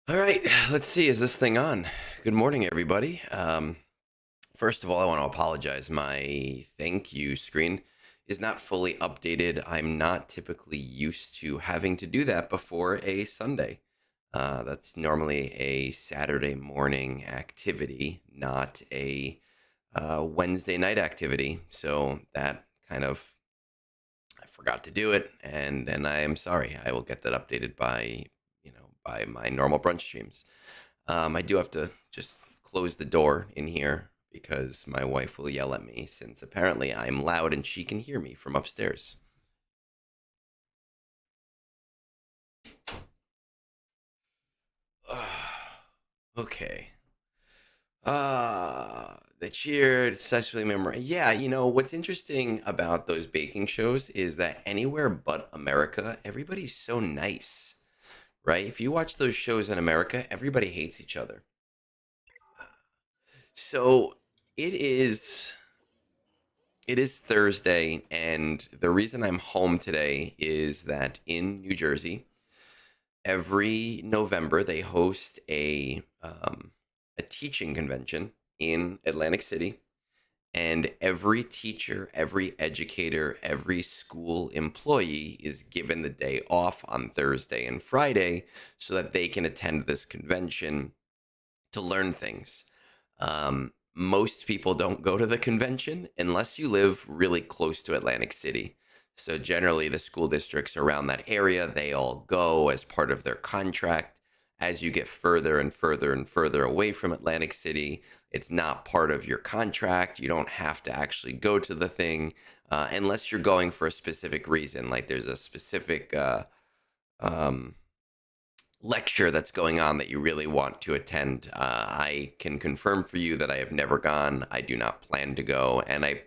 All right, let's see. Is this thing on? Good morning, everybody. First of all, I want to apologize. My thank you screen is not fully updated. I'm not typically used to having to do that before a Sunday. That's normally a Saturday morning activity, not a Wednesday night activity. So that kind of I forgot to do it, and I am sorry. I will get that updated by my normal brunch streams. I do have to just close the door in here because my wife will yell at me since apparently I'm loud and she can hear me from upstairs. Okay. The cheered, successfully memory. Yeah, what's interesting about those baking shows is that anywhere but America, everybody's so nice, right? If you watch those shows in America, everybody hates each other. So it is it is Thursday, and the reason I'm home today is that in New Jersey, every November they host a teaching convention in Atlantic City, and every teacher, every educator, every school employee is given the day off on Thursday and Friday so that they can attend this convention to learn things. Most people don't go to the convention unless you live really close to Atlantic City. So generally, the school districts around that area, they all go as part of their contract. As you get further and further and further away from Atlantic City, it's not part of your contract. You don't have to actually go to the thing unless you're going for a specific reason. Like there's a specific um, lecture that's going on that you really want to attend. I can confirm for you that I have never gone. I do not plan to go, and I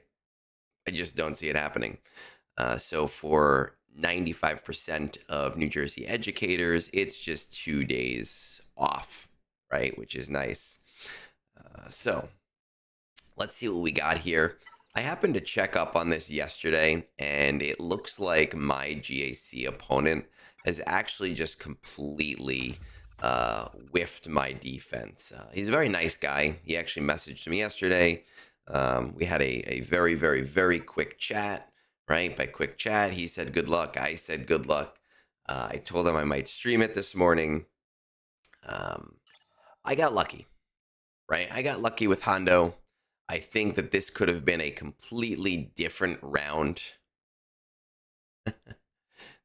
just don't see it happening. So for 95% of New Jersey educators, it's just 2 days off, right? Which is nice. So let's see what we got here. I happened to check up on this yesterday, and it looks like my GAC opponent has actually just completely whiffed my defense. He's a very nice guy. He actually messaged me yesterday. We had a very, very, very quick chat, right? By quick chat, he said good luck. I said good luck. I told him I might stream it this morning. Um, I got lucky, right? I got lucky with Hondo. I think that this could have been a completely different round.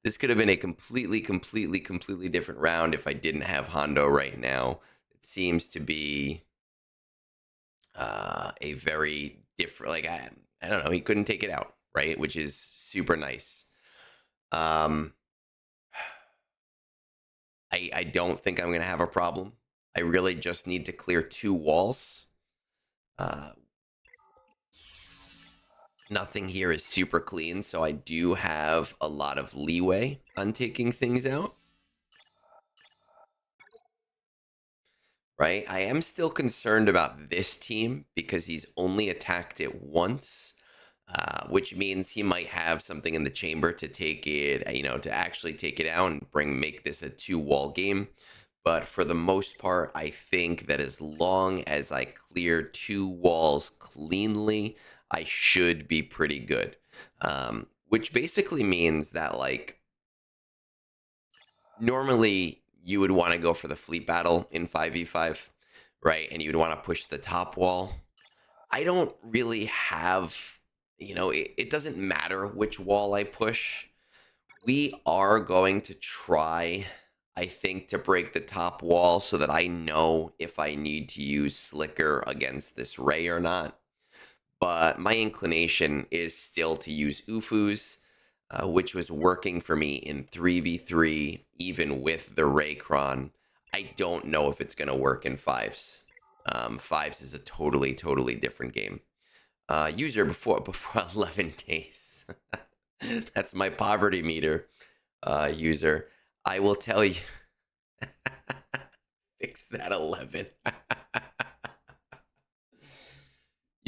This could have been a completely, completely, completely different round if I didn't have Hondo right now. It seems to be a very different, like, I don't know, he couldn't take it out, right? Which is super nice. Um, I don't think I'm going to have a problem. I really just need to clear 2 walls. Uh, Nothing here is super clean, so I do have a lot of leeway on taking things out. Right? I am still concerned about this team because he's only attacked it once, which means he might have something in the chamber to take it, to actually take it out and make this a 2 wall game. But for the most part, I think that as long as I clear 2 walls cleanly, I should be pretty good. Which basically means that, like, normally you would want to go for the fleet battle in 5v5, right? And you'd want to push the top wall. I don't really have, it doesn't matter which wall I push. We are going to try, I think, to break the top wall so that I know if I need to use Slicker against this Ray or not. But my inclination is still to use Ufus, which was working for me in 3v3, even with the Raycron. I don't know if it's going to work in fives. Fives is a totally, totally different game. User before 11 days. That's my poverty meter. User, I will tell you. Fix that 11.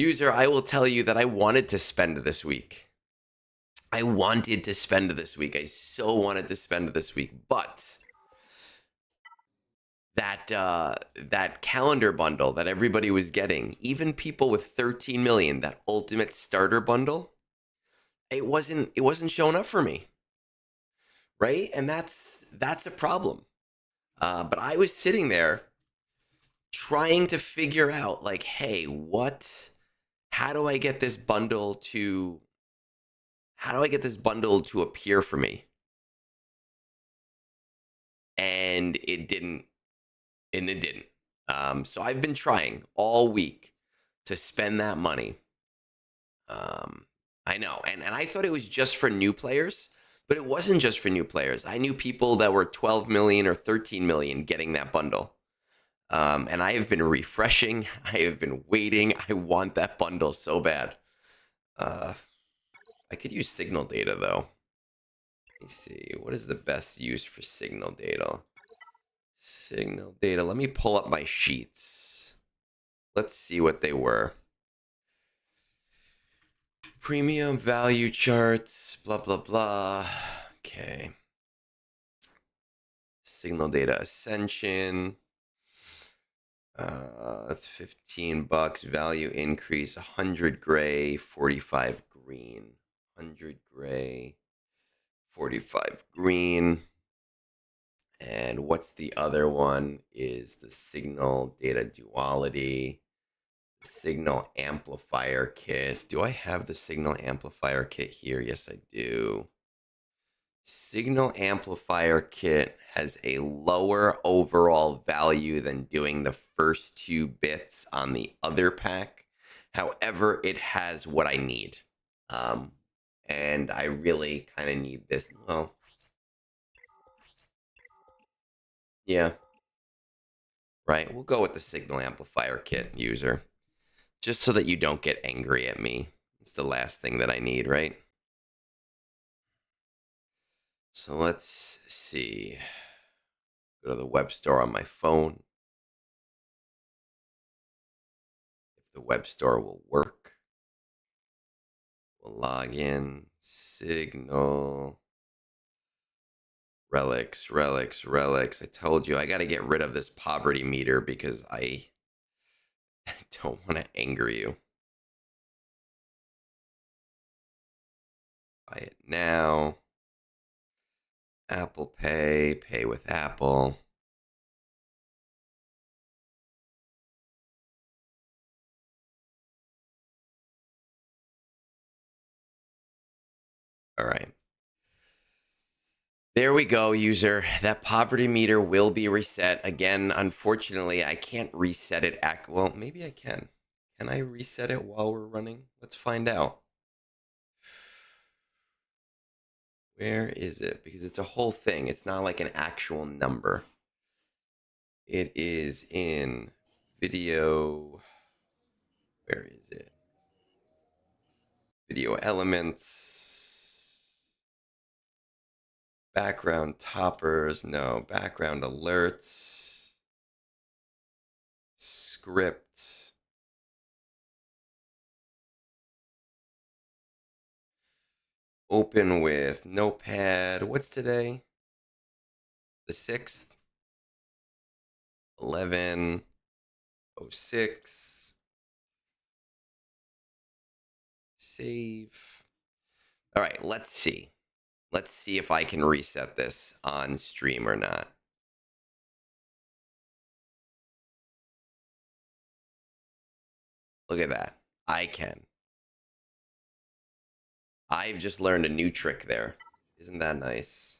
User, I will tell you that I wanted to spend this week. I wanted to spend this week. I so wanted to spend this week, but that calendar bundle that everybody was getting, even people with 13 million, that ultimate starter bundle, it wasn't showing up for me, right? And that's a problem. But I was sitting there trying to figure out, like, hey, how do I get this bundle to appear for me? And it didn't. So I've been trying all week to spend that money. I know, and I thought it was just for new players, but it wasn't just for new players. I knew people that were 12 million or 13 million getting that bundle. And I have been refreshing. I have been waiting. I want that bundle so bad. Uh, I could use signal data though. Let me see. What is the best use for signal data? Signal data. Let me pull up my sheets. Let's see what they were. Premium value charts, blah, blah, blah. Okay. Signal data ascension. That's $15. Value increase, 100 gray, 45 green. 100 gray, 45 green. And what's the other one? Is the signal data duality, signal amplifier kit. Do I have the signal amplifier kit here? Yes, I do. Signal amplifier kit has a lower overall value than doing the first 2 bits on the other pack. However, it has what I need. And I really kind of need this. Well, yeah, right. We'll go with the signal amplifier kit, user. Just so that you don't get angry at me. It's the last thing that I need, right? So let's see. Go to the web store on my phone. If the web store will work, we'll log in. Signal. Relics. I told you I got to get rid of this poverty meter because I don't want to anger you. Buy it now. Apple Pay. Pay with Apple. All right. There we go, user. That poverty meter will be reset. Again, unfortunately, I can't reset it. Well, maybe I can. Can I reset it while we're running? Let's find out. Where is it? Because it's a whole thing. It's not like an actual number. It is in video. Where is it? Video elements. Background toppers. No. Background alerts. Script. Open with Notepad. What's today? The 6th. 11:06. Save. All right, let's see. Let's see if I can reset this on stream or not. Look at that. I can. I've just learned a new trick there. Isn't that nice?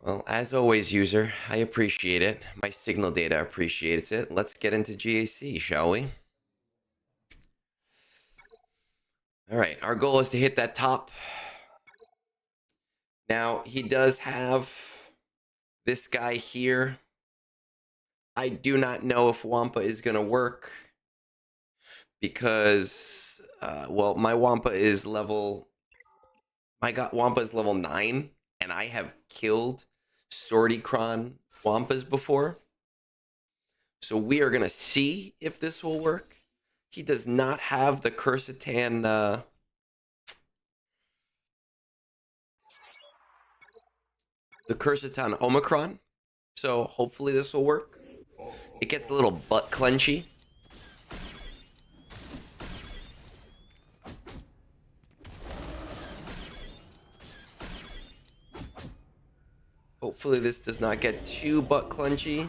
Well, as always, user, I appreciate it. My signal data appreciates it. Let's get into GAC, shall we? All right, our goal is to hit that top. Now, he does have this guy here. I do not know if Wampa is going to work because, well, my Wampa is level... Wampa is level 9, and I have killed Sorticron Wampas before. So we are going to see if this will work. He does not have the Quercetan... the Quercetin Omicron. So hopefully this will work. It gets a little butt clenchy. Hopefully this does not get too butt clenchy.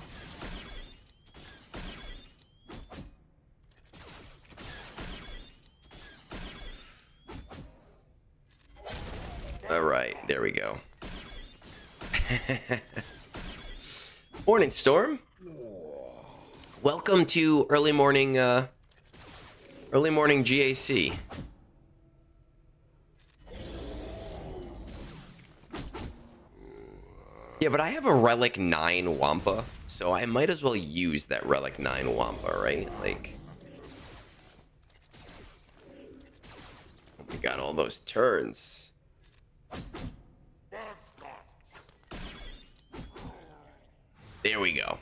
All right, there we go. Morning, Storm. Welcome to early morning GAC. Yeah, but I have a Relic 9 Wampa, so I might as well use that Relic 9 Wampa, right? Like, we got all those turns. There we go.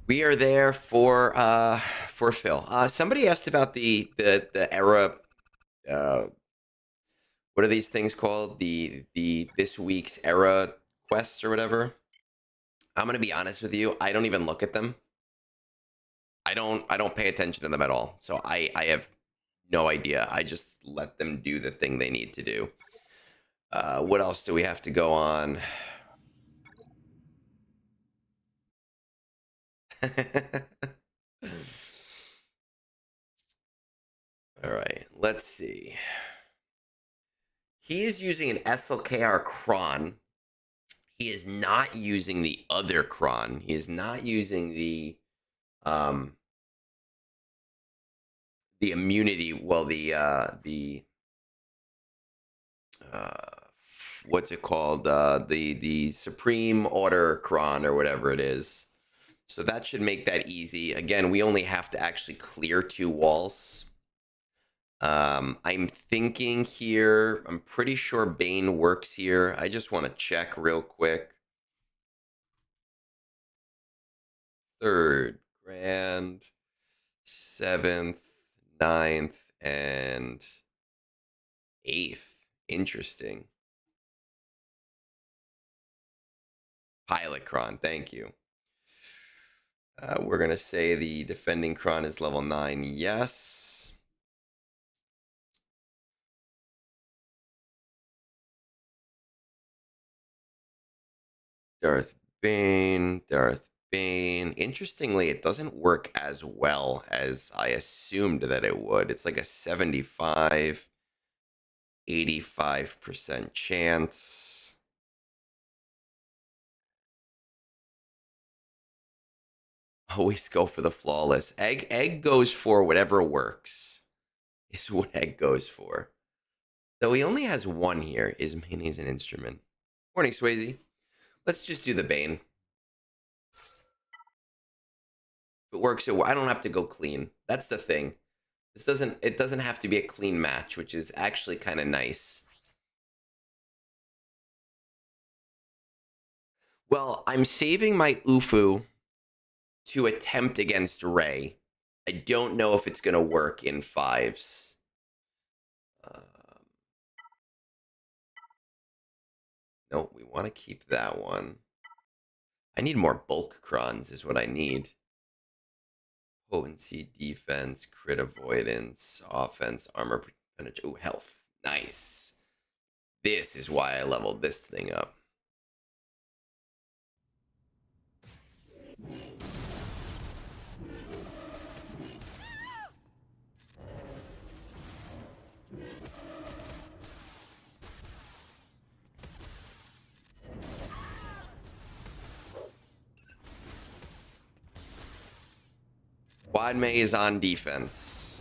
We are there for Phil. Somebody asked about the era. What are these things called? The this week's era quests or whatever. I'm gonna be honest with you. I don't even look at them. I don't pay attention to them at all. So I have no idea. I just let them do the thing they need to do. What else do we have to go on? All right, let's see. He is using an SLKR Kron. He is not using the other Kron. He is not using the immunity. Well, the what's it called? The Supreme Order Kron or whatever it is. So that should make that easy. Again, we only have to actually clear 2 walls. I'm thinking here, I'm pretty sure Bane works here. I just want to check real quick. 3rd, Grand, 7th, 9th, and 8th. Interesting. Pilot Kron, thank you. We're going to say the defending Kron is level 9, yes. Darth Bane. Interestingly, it doesn't work as well as I assumed that it would. It's like a 75, 85% chance. Always go for the flawless. Egg goes for whatever works. Is what Egg goes for. Though he only has 1 here. Is Mayonnaise an instrument? Morning, Swayze. Let's just do the Bane. If it works, I don't have to go clean. That's the thing. It doesn't have to be a clean match, which is actually kind of nice. Well, I'm saving my Ufu to attempt against Ray. I don't know if it's going to work in 5s. No, we want to keep that one. I need more bulk Krons is what I need. Potency, defense, crit avoidance, offense, armor, penetration. Oh, health. Nice. This is why I leveled this thing up. Wadme is on defense.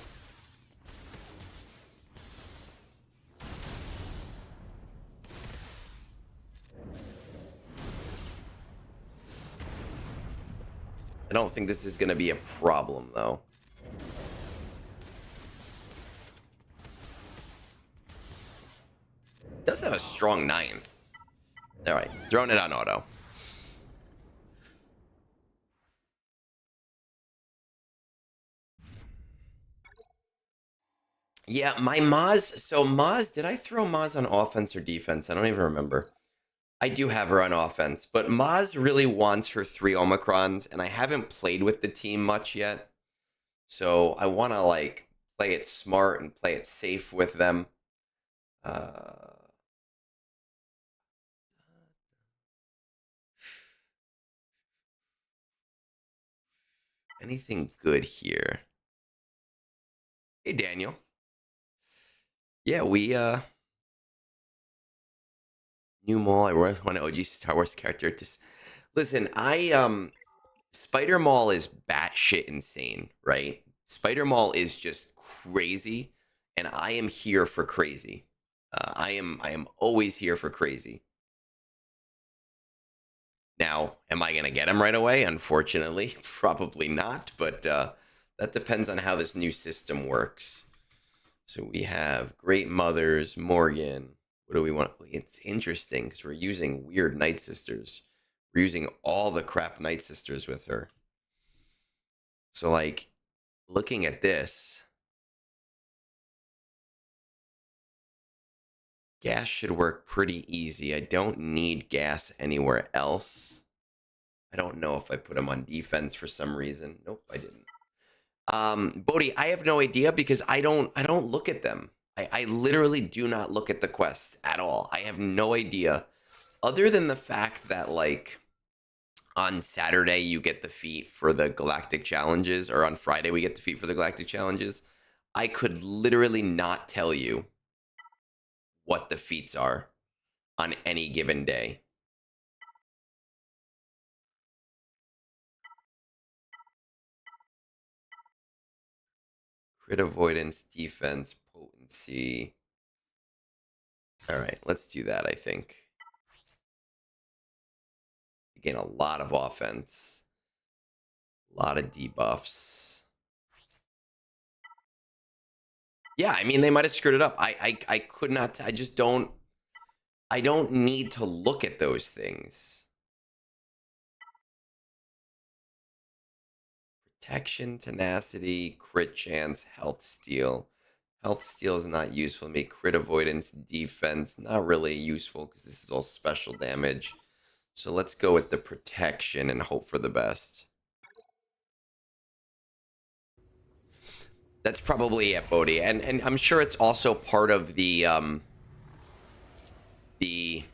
I don't think this is going to be a problem, though. Does have a strong 9th. All right, throwing it on auto. Yeah, my Maz. So Maz, did I throw Maz on offense or defense? I don't even remember. I do have her on offense, but Maz really wants her 3 Omicrons, and I haven't played with the team much yet. So I want to like play it smart and play it safe with them. Uh, anything good here? Hey, Daniel. Yeah, we new mall. I want an OG Star Wars character. Just listen. Spider Mall is batshit insane, right? Spider Mall is just crazy, and I am here for crazy. I am always here for crazy. Now, am I going to get him right away? Unfortunately, probably not, but that depends on how this new system works. So we have Great Mothers, Morgan. What do we want? It's interesting because we're using weird Night Sisters. We're using all the crap Night Sisters with her. So, like, looking at this, gas should work pretty easy. I don't need gas anywhere else. I don't know if I put him on defense for some reason. Nope, I didn't. Bodhi, I have no idea because I don't look at them. I literally do not look at the quests at all. I have no idea. Other than the fact that like on Saturday you get the feat for the galactic challenges, or on Friday we get the feat for the galactic challenges. I could literally not tell you what the feats are on any given day. Crit avoidance, defense, potency. All right, let's do that, I think. Again, a lot of offense. A lot of debuffs. Yeah, I mean, they might have screwed it up. I could not. I just don't. I don't need to look at those things. Protection, tenacity, crit chance, health steal. Health steal is not useful to me. Crit avoidance, defense, not really useful because this is all special damage. So let's go with the protection and hope for the best. That's probably it, Bodhi, and I'm sure it's also part of the the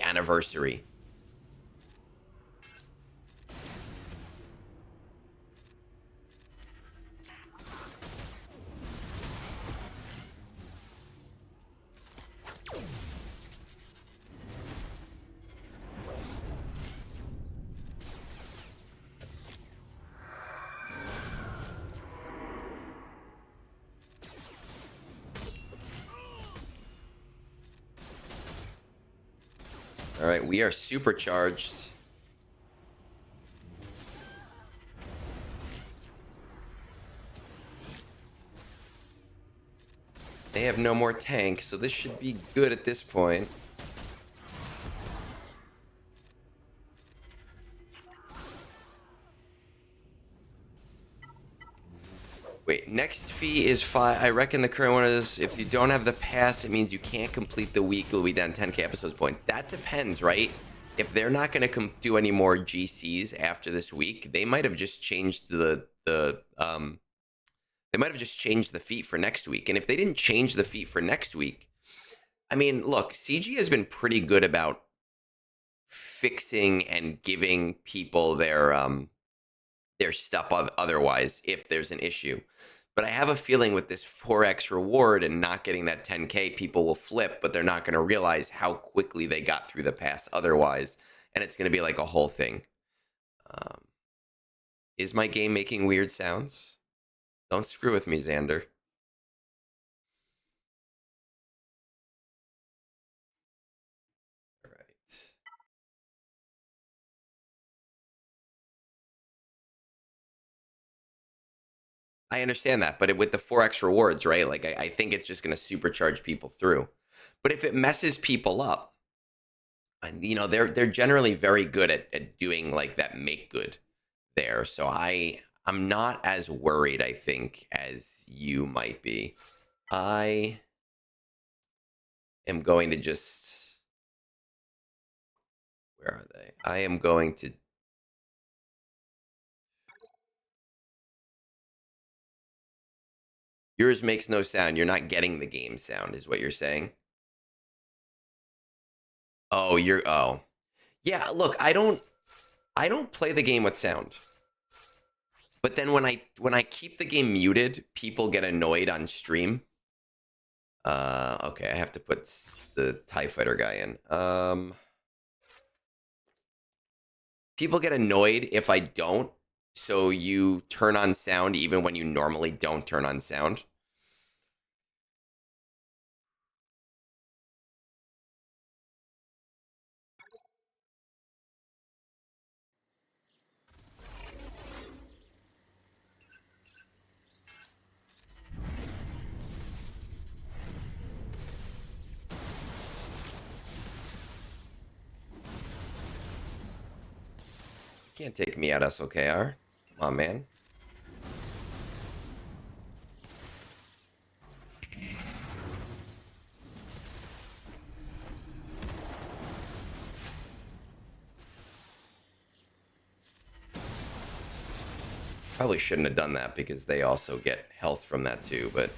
anniversary. All right, we are supercharged. They have no more tanks, so this should be good at this point. Wait, next fee is 5. I reckon the current one is if you don't have the pass, it means you can't complete the week. It'll be down 10k episodes point. That depends, right? If they're not going to do any more GCs after this week, they might have just changed they might have just changed the feat for next week. And if they didn't change the feat for next week, I mean, look, CG has been pretty good about fixing and giving people their stuff otherwise if there's an issue. But I have a feeling with this 4x reward and not getting that 10k, people will flip, but they're not going to realize how quickly they got through the pass otherwise, and it's going to be like a whole thing. Is my game making weird sounds? Don't screw with me, Xander. All right. I understand that, but with the 4x rewards, right? Like, I think it's just going to supercharge people through. But if it messes people up, and you know, they're generally very good at doing like that make good there. So I'm not as worried, I think, as you might be. I am going to just Where are they? I am going to... Yours makes no sound. You're not getting the game sound, is what you're saying. Oh, you're... Oh. Yeah, look, I don't play the game with sound. But then when I keep the game muted, people get annoyed on stream. Okay, I have to put the TIE Fighter guy in. People get annoyed if I don't, so you turn on sound even when you normally don't turn on sound. Can't take me out, SOKR. Come on, man. Probably shouldn't have done that because they also get health from that too, but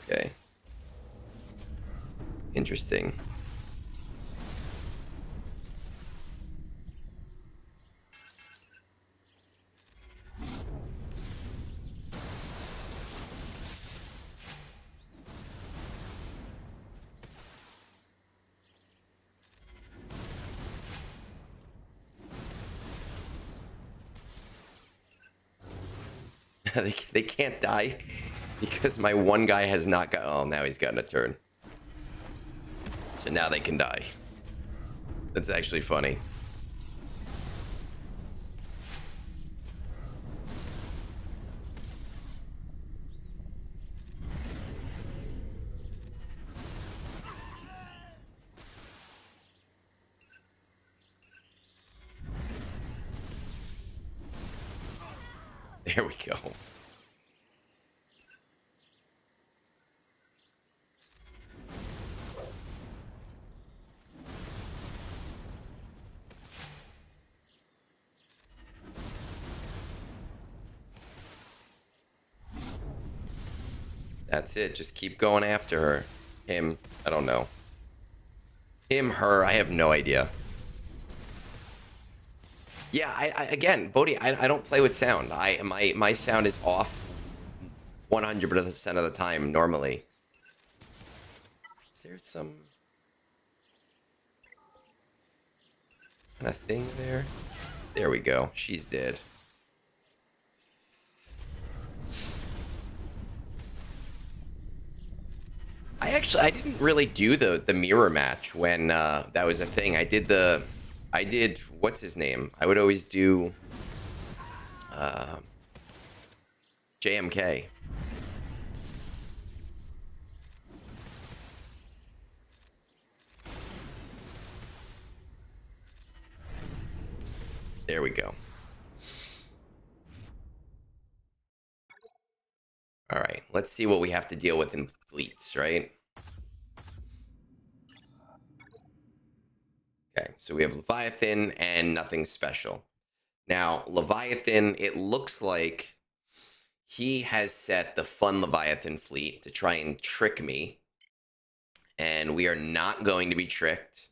okay. Interesting. They can't die because my one guy has not got... Oh, now he's gotten a turn. So now they can die. That's actually funny. There we go. That's it. Just keep going after her. Him. I don't know. Him, her. I have no idea. Yeah, again, Bodhi, I don't play with sound. My sound is off 100% of the time normally. Is there some kind of thing there? There we go. She's dead. I didn't really do the mirror match when that was a thing. I did what's his name? I would always do JMK. There we go. All right, let's see what we have to deal with in fleets, right? Okay, so we have Leviathan and nothing special. Now, Leviathan, it looks like he has set the Fun Leviathan fleet to try and trick me. And we are not going to be tricked.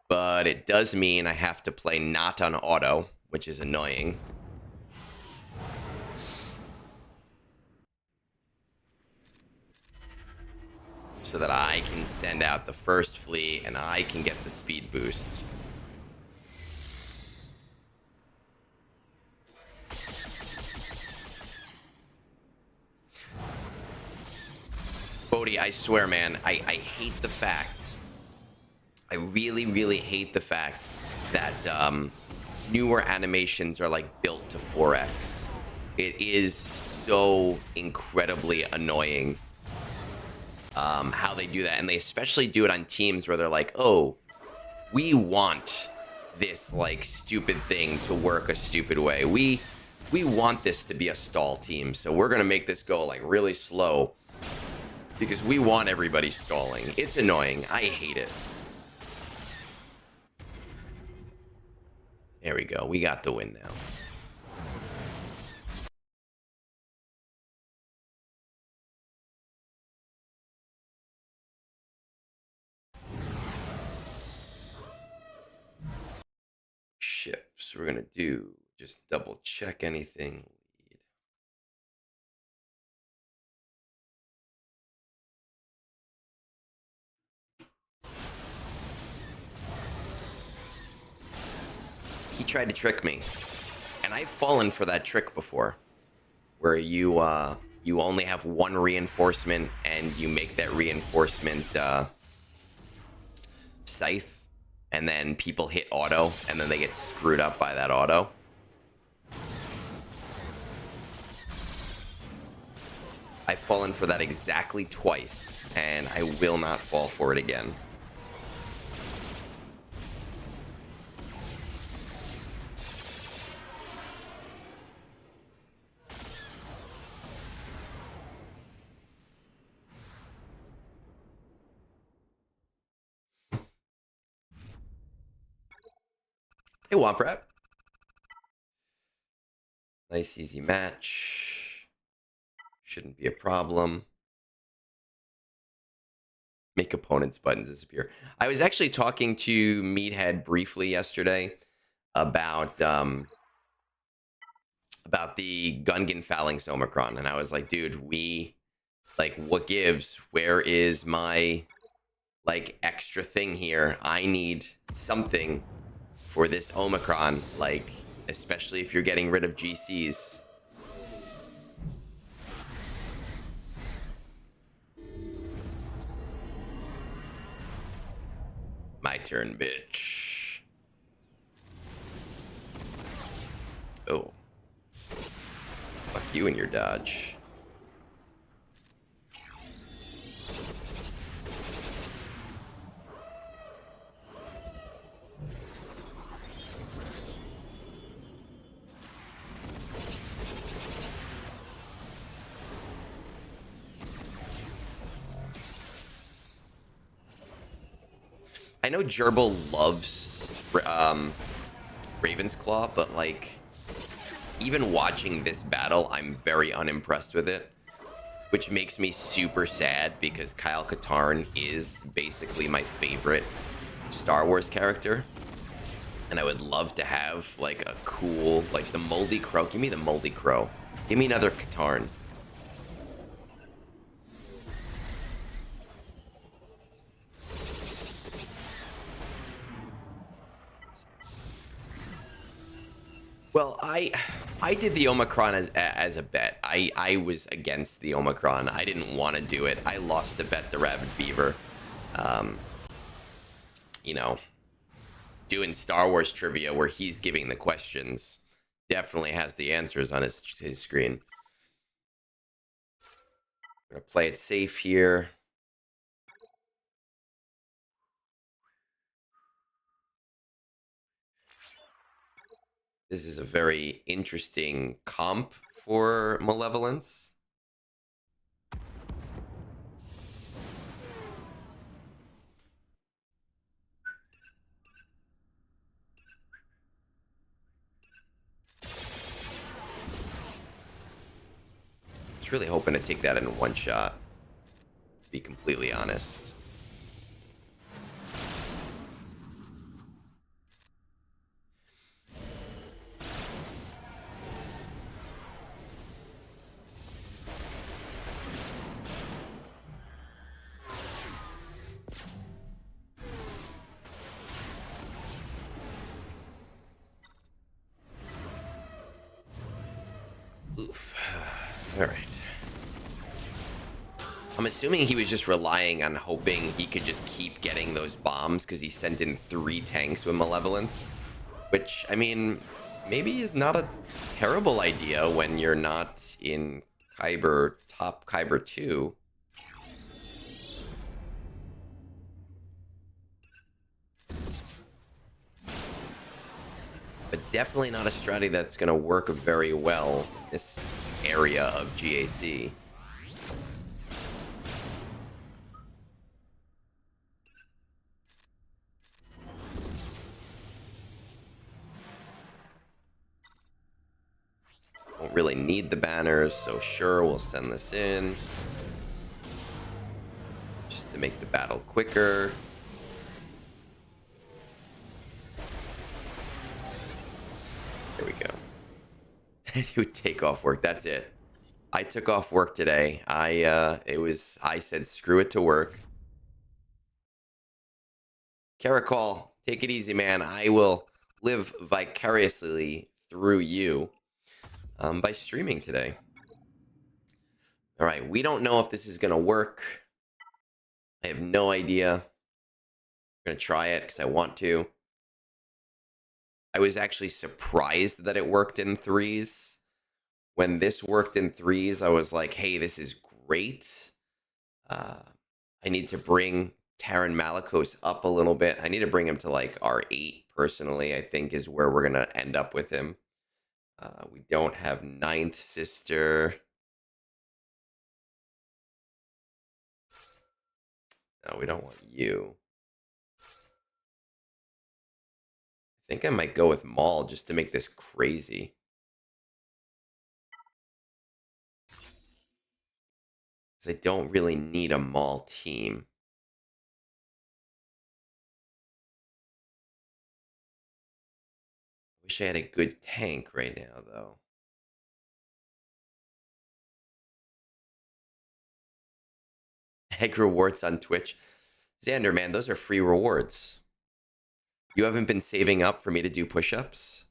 But it does mean I have to play not on auto, which is annoying. So that I can send out the first fleet and I can get the speed boost. Bodhi, I swear, man, I hate the fact. I really, really hate the fact that newer animations are like built to 4x. It is so incredibly annoying. How they do that, and they especially do it on teams where they're like, oh, we want this like stupid thing to work a stupid way. We want this to be a stall team, so we're gonna make this go like really slow because we want everybody stalling. It's annoying. I hate it. There we go. We got the win now. Ships. We're going to do just double check anything. He tried to trick me, and I've fallen for that trick before, where you only have one reinforcement and you make that reinforcement scythe, and then people hit auto, and then they get screwed up by that auto. I've fallen for that exactly twice, and I will not fall for it again. Hey, Womp Rat. Nice, easy match. Shouldn't be a problem. Make opponents' buttons disappear. I was actually talking to Meathead briefly yesterday about the Gungan Phalanx Omicron, and I was like, dude, what gives? Where is my extra thing here? I need something for this Omicron, especially if you're getting rid of GCs. My turn, bitch. Oh. Fuck you and your dodge. I know Gerbil loves Raven's Claw, but even watching this battle, I'm very unimpressed with it, which makes me super sad because Kyle Katarn is basically my favorite Star Wars character, and I would love to have a cool the Moldy Crow. Give me the Moldy Crow. Give me another Katarn. Well, I did the Omicron as a bet. I was against the Omicron. I didn't want to do it. I lost the bet to Rabid Beaver. You know, doing Star Wars trivia where he's giving the questions definitely has the answers on his screen. I'm gonna play it safe here. This is a very interesting comp for Malevolence. I was really hoping to take that in one shot, to be completely honest. Oof. All right. I'm assuming he was just relying on hoping he could just keep getting those bombs because he sent in 3 tanks with Malevolence. Which, I mean, maybe is not a terrible idea when you're not in Kyber, top Kyber 2. But definitely not a strategy that's going to work very well in this area of GAC. really need the banners, so sure, we'll send this in. Just to make the battle quicker. There we go. You take off work. That's it. I took off work today. I said screw it to work. Caracol, take it easy, man. I will live vicariously through you by streaming today. All right, we don't know if this is gonna work. I have no idea. I'm gonna try it because I want to. I was actually surprised that it worked in threes. When this worked in threes, I was like, hey, this is great. I need to bring Taran Malikos up a little bit. I need to bring him to like R8 personally, I think is where we're going to end up with him. We don't have Ninth Sister. No, we don't want you. I think I might go with Maul just to make this crazy. Because I don't really need a Maul team. Wish I had a good tank right now, though. Egg rewards on Twitch. Xander, man, those are free rewards. You haven't been saving up for me to do push-ups?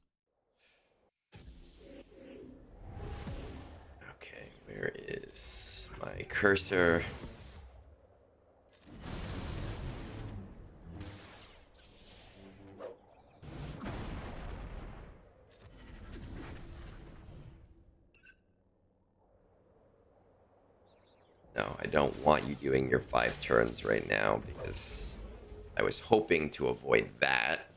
Okay, where is my cursor? No, I don't want you doing your 5 turns right now because I was hoping to avoid that.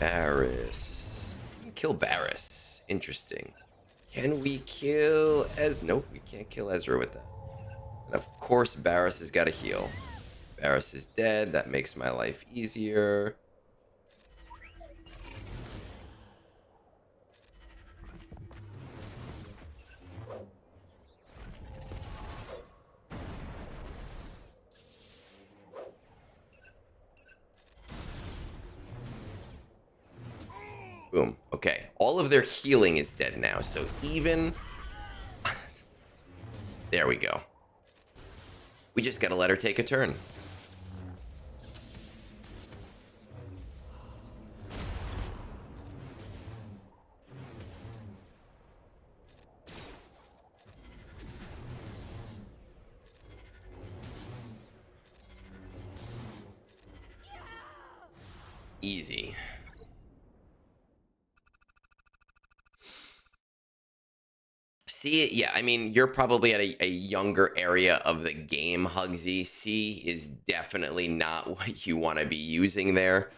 Barris. Kill Barris. Interesting. Can we kill Nope, we can't kill Ezra with that. And of course, Barris has got to heal. Barris is dead. That makes my life easier. Boom. Okay. All of their healing is dead now. So even... There we go. We just gotta let her take a turn. Easy. C, yeah, I mean, you're probably at a younger area of the game, Hugsy. C is definitely not what you want to be using there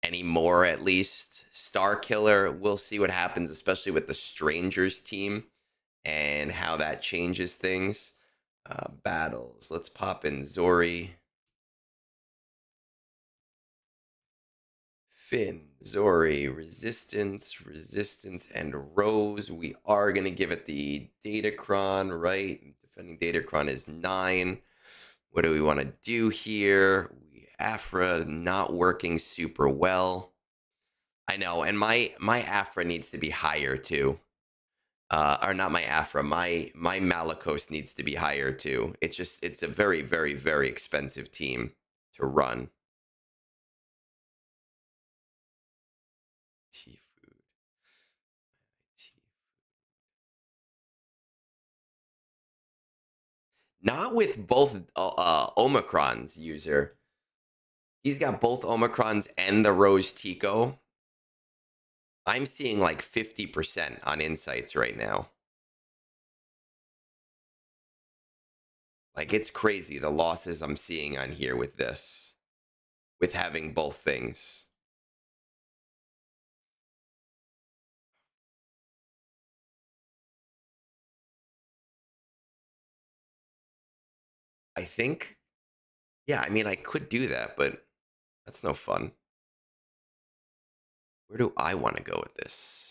anymore, at least. Star Killer, we'll see what happens, especially with the Strangers team and how that changes things. Battles, let's pop in Zori. Finn, Zori, Resistance, and Rose. We are going to give it the Datacron, right? Defending Datacron is 9. What do we want to do here? Afra not working super well. I know, and my Afra needs to be higher too. Or not my Afra, my Malikos needs to be higher too. It's a very, very, very expensive team to run. Not with both Omicrons, user. He's got both Omicrons and the Rose Tico. I'm seeing like 50% on insights right now. Like, it's crazy the losses I'm seeing on here with this, with having both things. I think, yeah, I mean, I could do that, but that's no fun. Where do I want to go with this?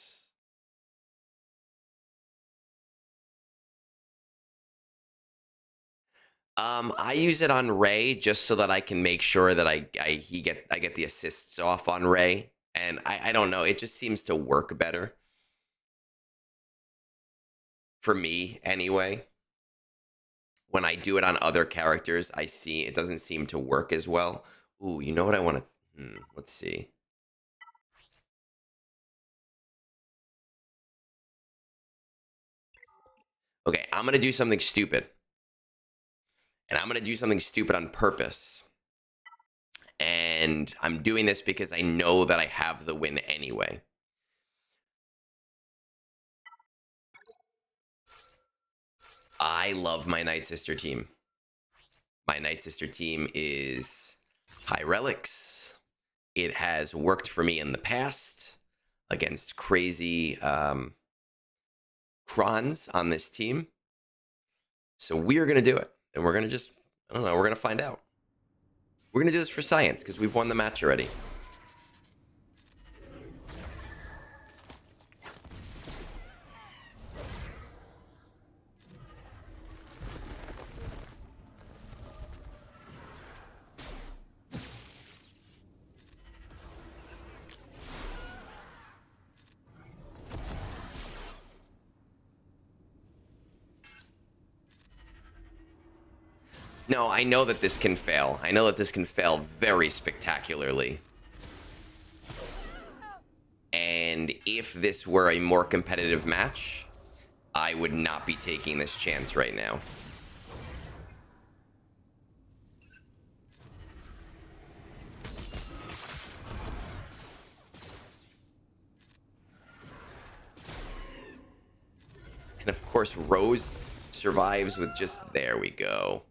I use it on Ray just so that I can make sure that I get the assists off on Ray, and I don't know, it just seems to work better for me anyway. When I do it on other characters, I see it doesn't seem to work as well. Ooh, you know what I want to? Let's see. Okay, I'm gonna do something stupid, and I'm gonna do something stupid on purpose. And I'm doing this because I know that I have the win anyway. I love my Night Sister team. My Night Sister team is high relics. It has worked for me in the past against crazy crons on this team. So we are going to do it. And we're going to just, I don't know, we're going to find out. We're going to do this for science because we've won the match already. No, I know that this can fail. I know that this can fail very spectacularly. And if this were a more competitive match, I would not be taking this chance right now. And of course, Rose survives with just, there we go.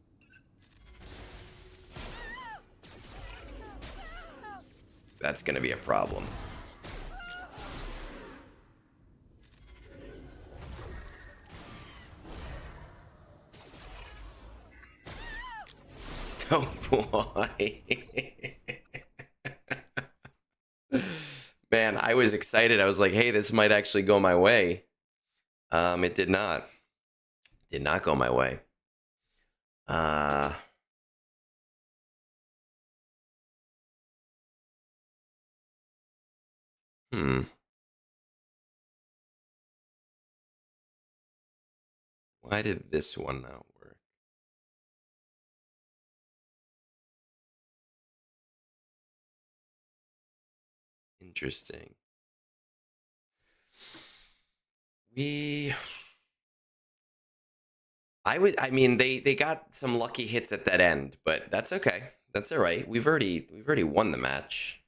That's going to be a problem. Oh boy. Man, I was excited. I was like, hey, this might actually go my way. It did not. Did not go my way. Why did this one not work? Interesting. I mean, they got some lucky hits at that end, but that's okay. That's all right. We've already won the match.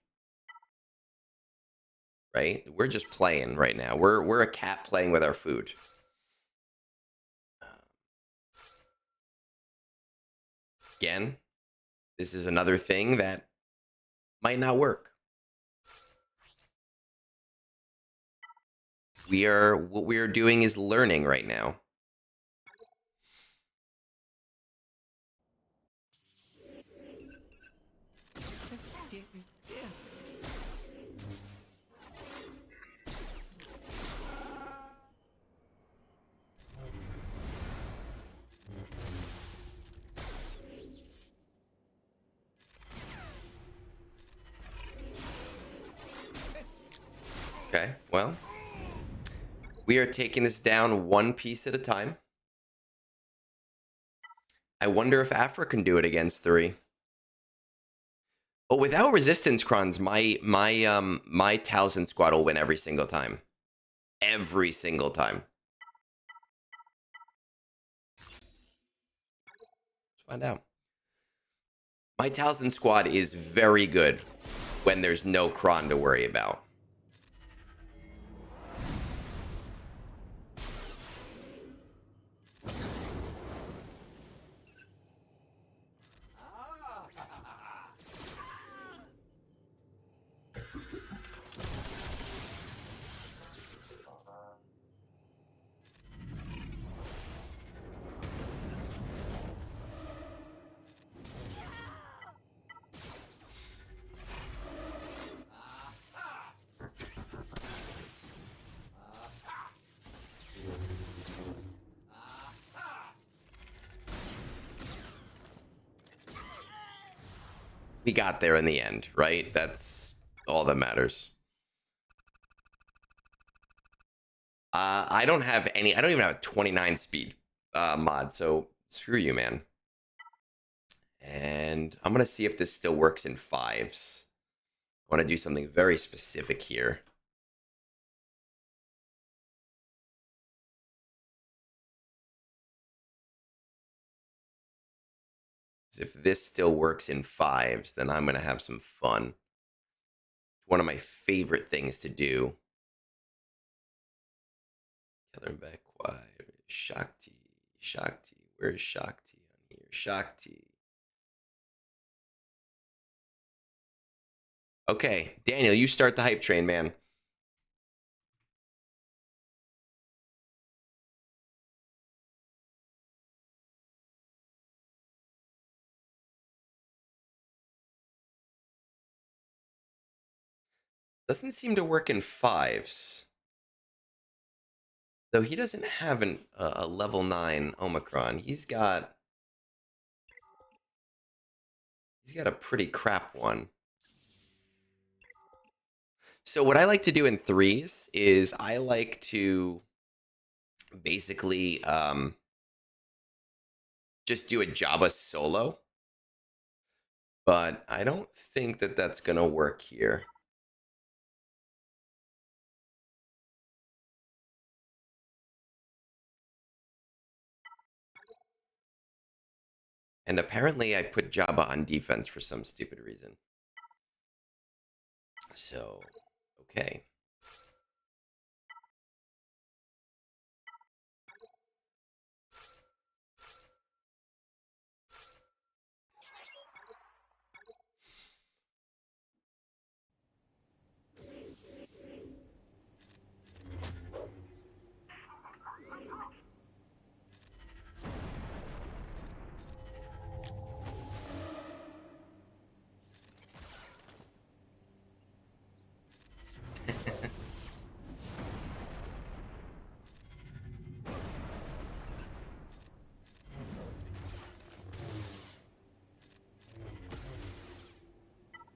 Right? We're just playing right now. We're a cat playing with our food. Again, this is another thing that might not work. What we are doing is learning right now. Okay, well, we are taking this down one piece at a time. I wonder if Afra can do it against 3. Oh, without resistance crons, my Talzin squad will win every single time. Every single time. Let's find out. My Towson squad is very good when there's no Kron to worry about. We got there in the end, right? That's all that matters. I don't have any. I don't even have a 29 speed mod, so screw you, man. And I'm gonna see if this still works in fives. I want to do something very specific here. If this still works in fives, then I'm gonna have some fun. One of my favorite things to do. Killer back wide. Shakti. Shakti. Where's Shakti on here? Shakti. Okay, Daniel, you start the hype train, man. Doesn't seem to work in fives. Though he doesn't have a level 9 Omicron. He's got a pretty crap one. So what I like to do in threes is I like to basically just do a Jabba solo. But I don't think that that's going to work here. And apparently I put Jabba on defense for some stupid reason. So, okay.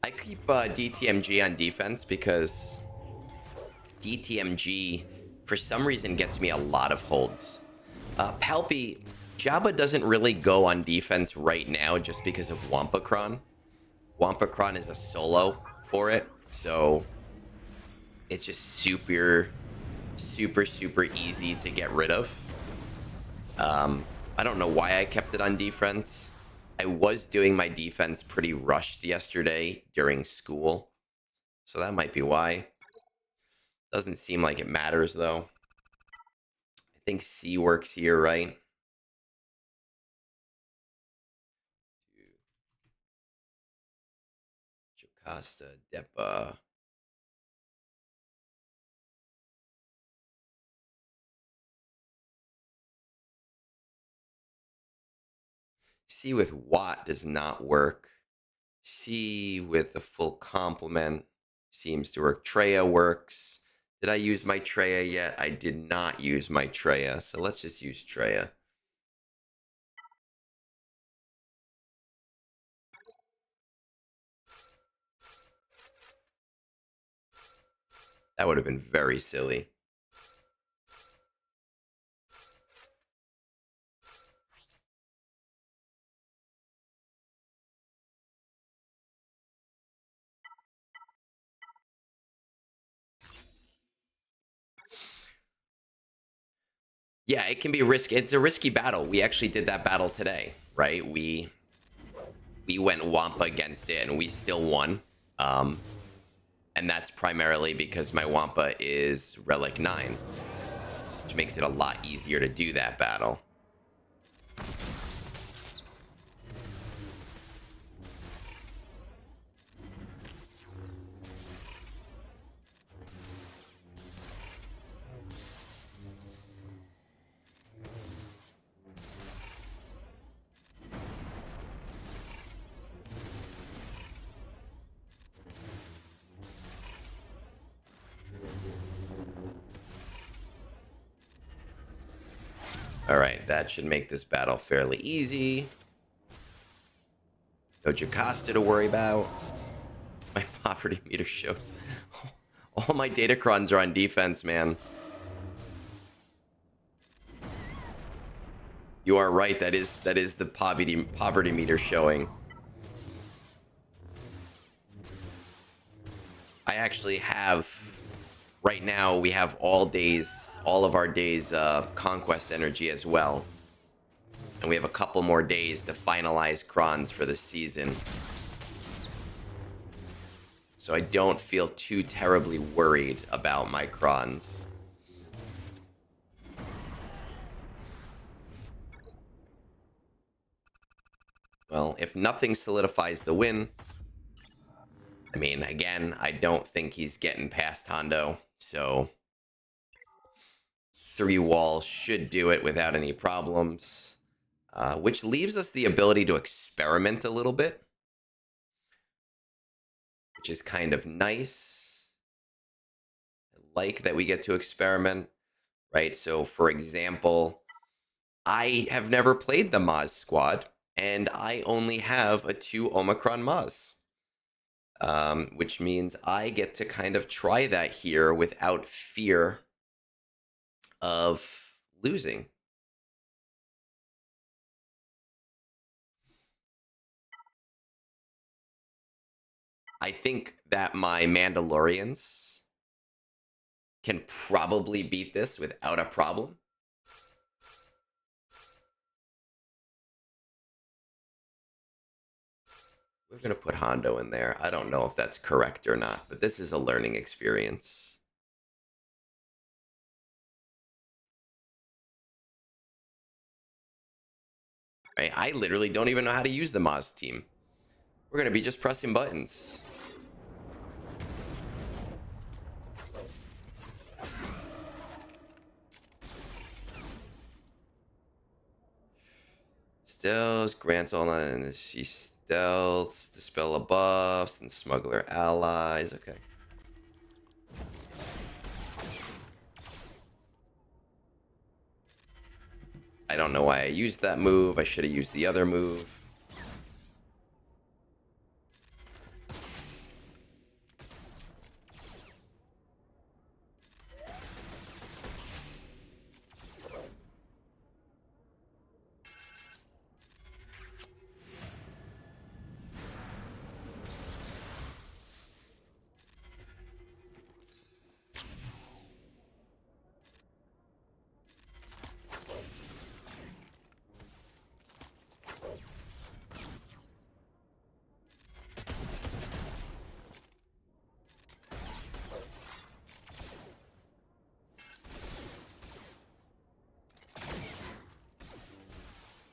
I keep DTMG on defense because DTMG, for some reason, gets me a lot of holds. Palpy, Jabba doesn't really go on defense right now just because of Wampakron. Wampakron is a solo for it, so it's just super easy to get rid of. I don't know why I kept it on defense. I was doing my defense pretty rushed yesterday during school, so that might be why. Doesn't seem like it matters, though. I think C works here, right? Jocasta, Depa. C with Watt does not work. C with the full complement seems to work. Treya works. Did I use my Treya yet? I did not use my Treya, so let's just use Treya. That would have been very silly. Yeah, it can be risky. It's a risky battle. We actually did that battle today, right? We we went Wampa against it and we still won. And that's primarily because my Wampa is Relic 9, which makes it a lot easier to do that battle. Alright, that should make this battle fairly easy. No Jocasta to worry about. My poverty meter shows. All my Datacrons are on defense, man. You are right, that is the poverty meter showing. I actually have... Right now, we have all of our days conquest energy as well. And we have a couple more days to finalize crons for the season. So I don't feel too terribly worried about my crons. Well, if nothing solidifies the win... I mean, again, I don't think he's getting past Hondo, so 3 walls should do it without any problems, which leaves us the ability to experiment a little bit, which is kind of nice. I like that we get to experiment, right? So, for example, I have never played the Maz squad, and I only have a 2 Omicron Maz. Which means I get to kind of try that here without fear of losing. I think that my Mandalorians can probably beat this without a problem. We're going to put Hondo in there. I don't know if that's correct or not, but this is a learning experience. I literally don't even know how to use the Maz team. We're going to be just pressing buttons. Stills, grants all that, and she stealths, dispel buffs, and smuggler allies. Okay. I don't know why I used that move. I should have used the other move.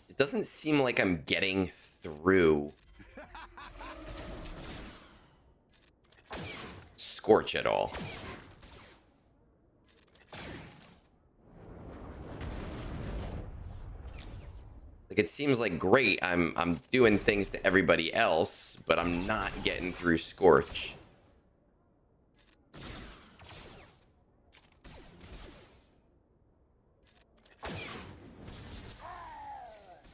It doesn't seem like I'm getting through Scorch at all. Like, it seems like great, I'm doing things to everybody else, but I'm not getting through Scorch.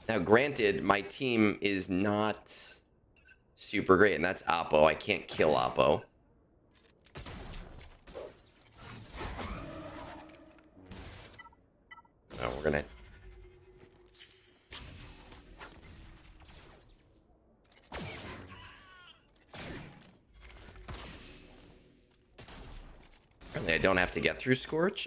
Now, granted, my team is not super great, and that's Oppo. I can't kill Oppo. No, we're gonna... Apparently, I don't have to get through Scorch.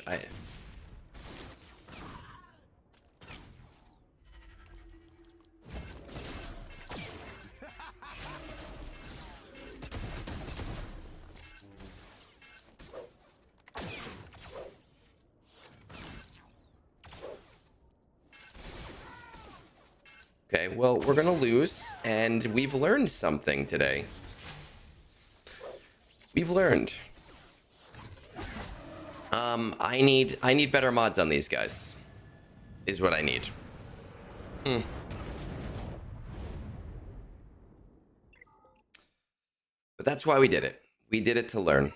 well, we're gonna lose, and we've learned something today. We've learned. I need better mods on these guys. Is what I need. But that's why we did it. We did it to learn.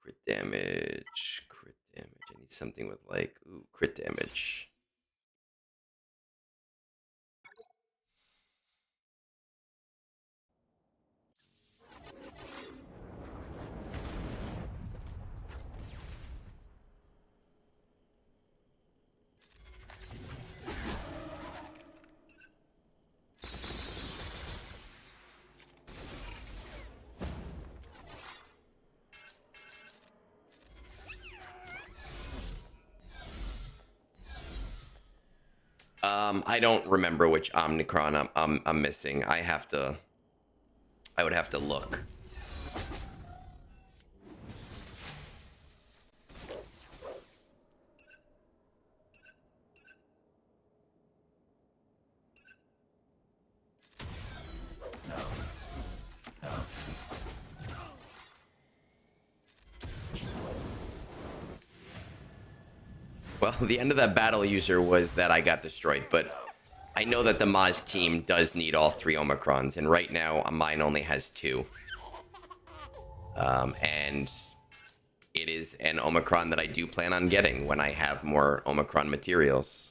Crit damage. Crit damage. I need something with like, ooh, crit damage. I don't remember which Omnicron I'm missing. I would have to look. Well, the end of that battle user was that I got destroyed, but I know that the Maz team does need all 3 Omicrons, and right now mine only has 2. And it is an Omicron that I do plan on getting when I have more Omicron materials.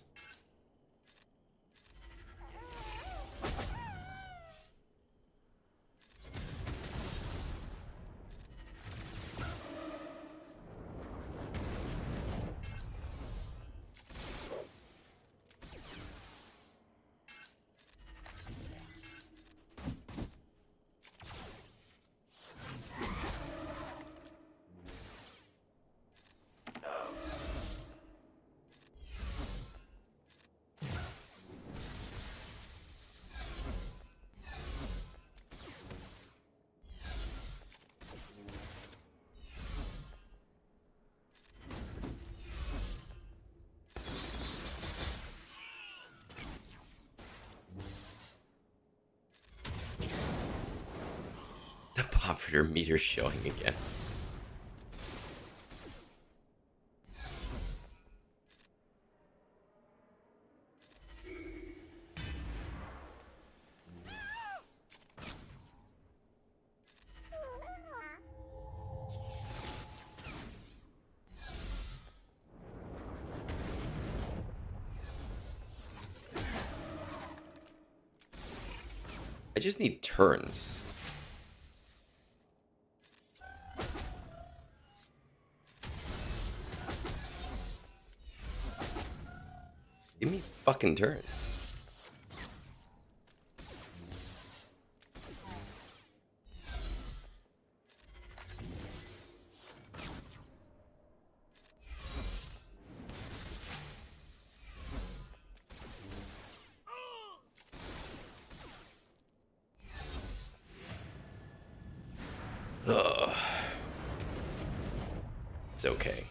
The popular meter showing again. I just need turns. Give me fucking turns. Ugh. It's okay.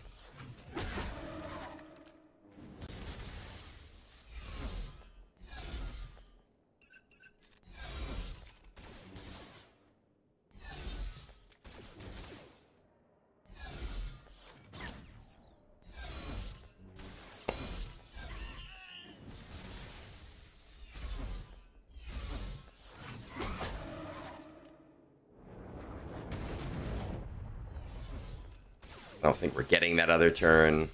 I don't think we're getting that other turn.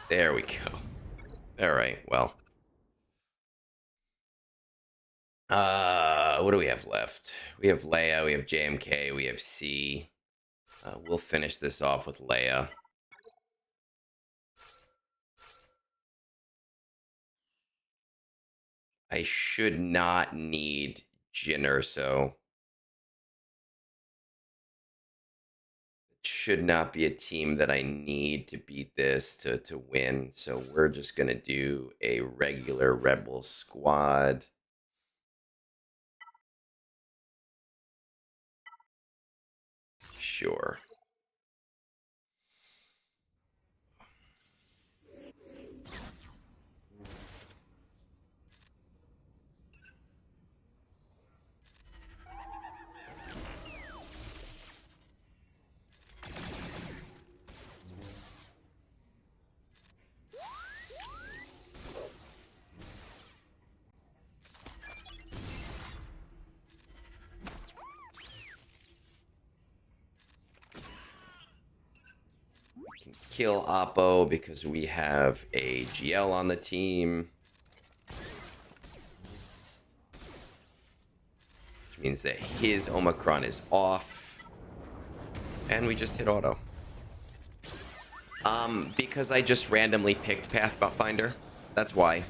There we go. All right, well. What do we have left? We have Leia, we have JMK, we have C. We'll finish this off with Leia. I should not need Jinner, so it should not be a team that I need to beat this to win. So we're just gonna do a regular Rebel squad. Sure. Can kill Oppo because we have a GL on the team. Which means that his Omicron is off. And we just hit auto. Because I just randomly picked Pathfinder. That's why.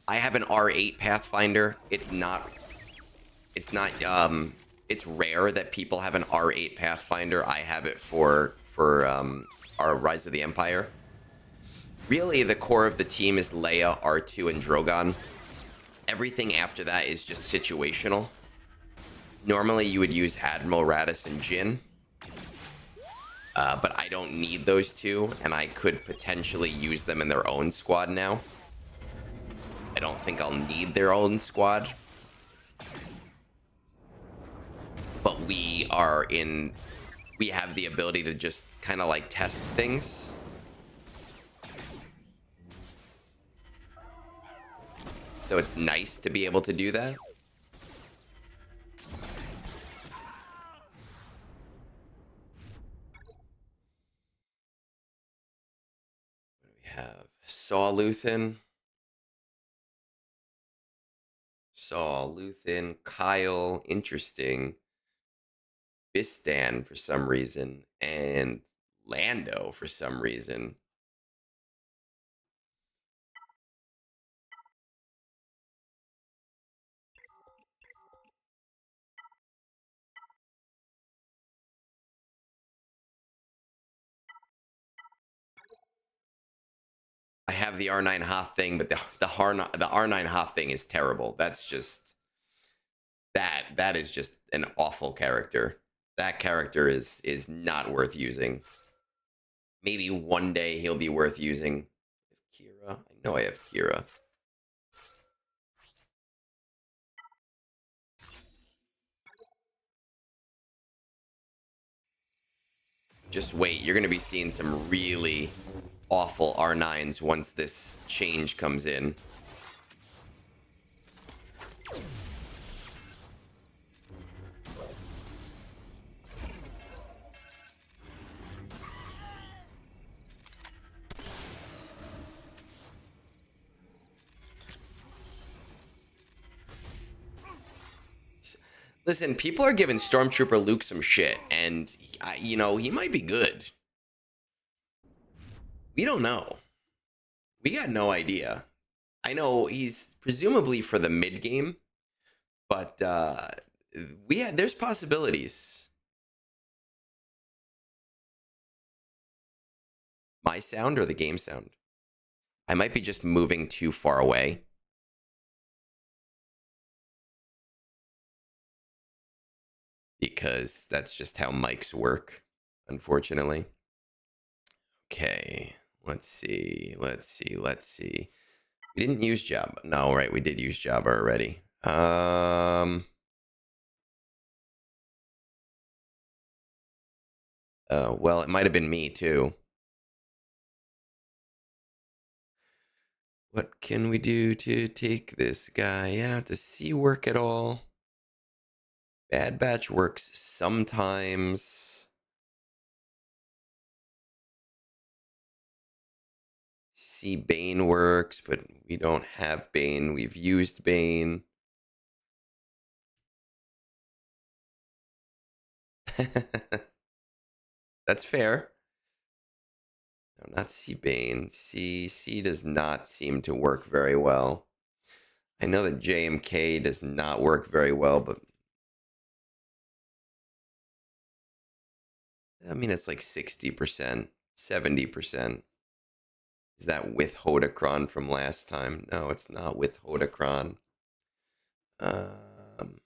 I have an R8 Pathfinder. It's rare that people have an R8 Pathfinder. I have it for our Rise of the Empire. Really, the core of the team is Leia, R2, and Drogon. Everything after that is just situational. Normally, you would use Admiral Raddus and Jyn. But I don't need those two, and I could potentially use them in their own squad now. I don't think I'll need their own squad. But we have the ability to just kind of like test things. So it's nice to be able to do that. We have Saw Luthen, Kyle, interesting. Bistan for some reason, and Lando for some reason. I have the R9 Hoth thing, but the R9 Hoth thing is terrible. That's just that is just an awful character. That character is not worth using. Maybe one day he'll be worth using. Kira, I know I have Kira. Just wait, you're gonna be seeing some really awful R9s once this change comes in. Listen, people are giving Stormtrooper Luke some shit, and you know, he might be good. We don't know. We got no idea. I know he's presumably for the mid game, but there's possibilities. My sound or the game sound? I might be just moving too far away. Because that's just how mics work, unfortunately. Okay, let's see. We didn't use Jabba. No, right, we did use Jabba already. Well, it might have been me too. What can we do to take this guy out? Does C work at all? Bad Batch works sometimes. C Bane works, but we don't have Bane. We've used Bane. That's fair. No, not C Bane. C does not seem to work very well. I know that JMK does not work very well, but I mean, it's like 60%, 70%. Is that with Hodacron from last time? No, it's not with Hodacron. Um,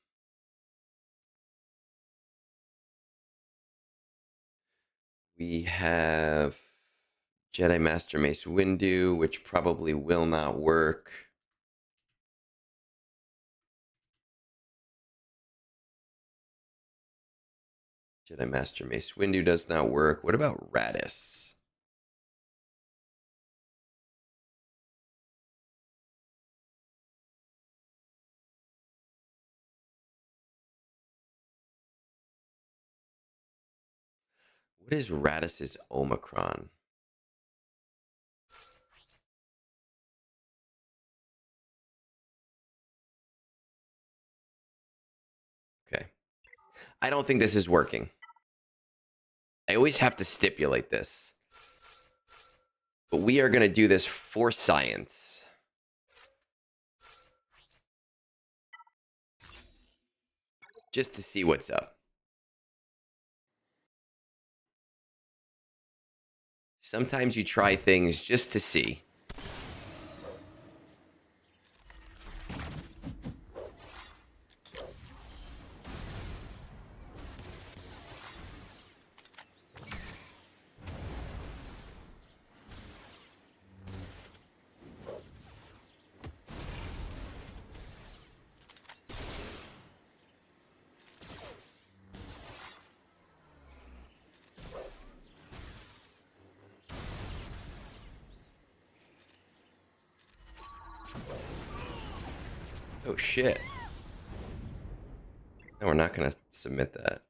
we have Jedi Master Mace Windu, which probably will not work. Jedi Master Mace Windu does not work. What about Radis? What is Radis's Omicron? Okay. I don't think this is working. I always have to stipulate this. But we are going to do this for science. Just to see what's up. Sometimes you try things just to see. Oh, shit. No, we're not going to submit that.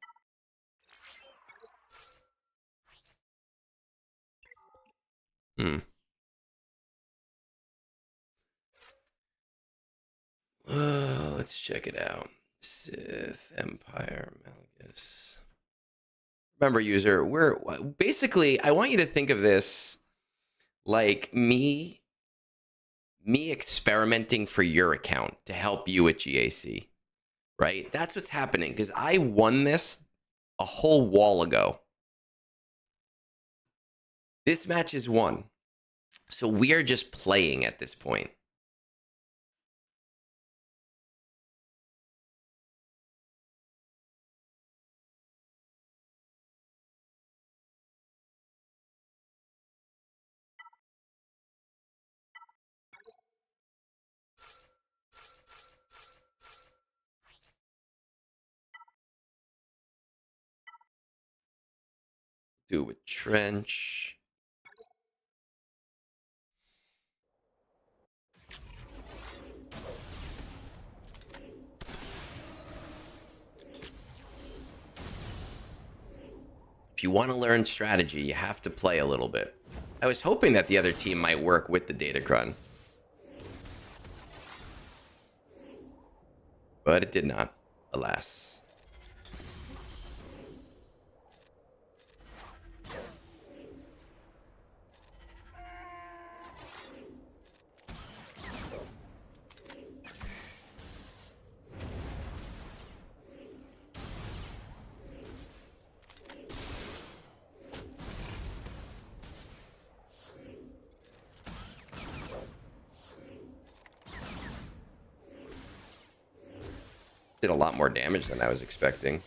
Let's check it out. Sith Empire Malgus. Remember, user, we're basically, I want you to think of this like me experimenting for your account to help you at GAC, right? That's what's happening because I won this a whole wall ago. This match is won. So we are just playing at this point. Do with Trench. If you want to learn strategy, you have to play a little bit. I was hoping that the other team might work with the Datacron, but it did not, alas. Did a lot more damage than I was expecting.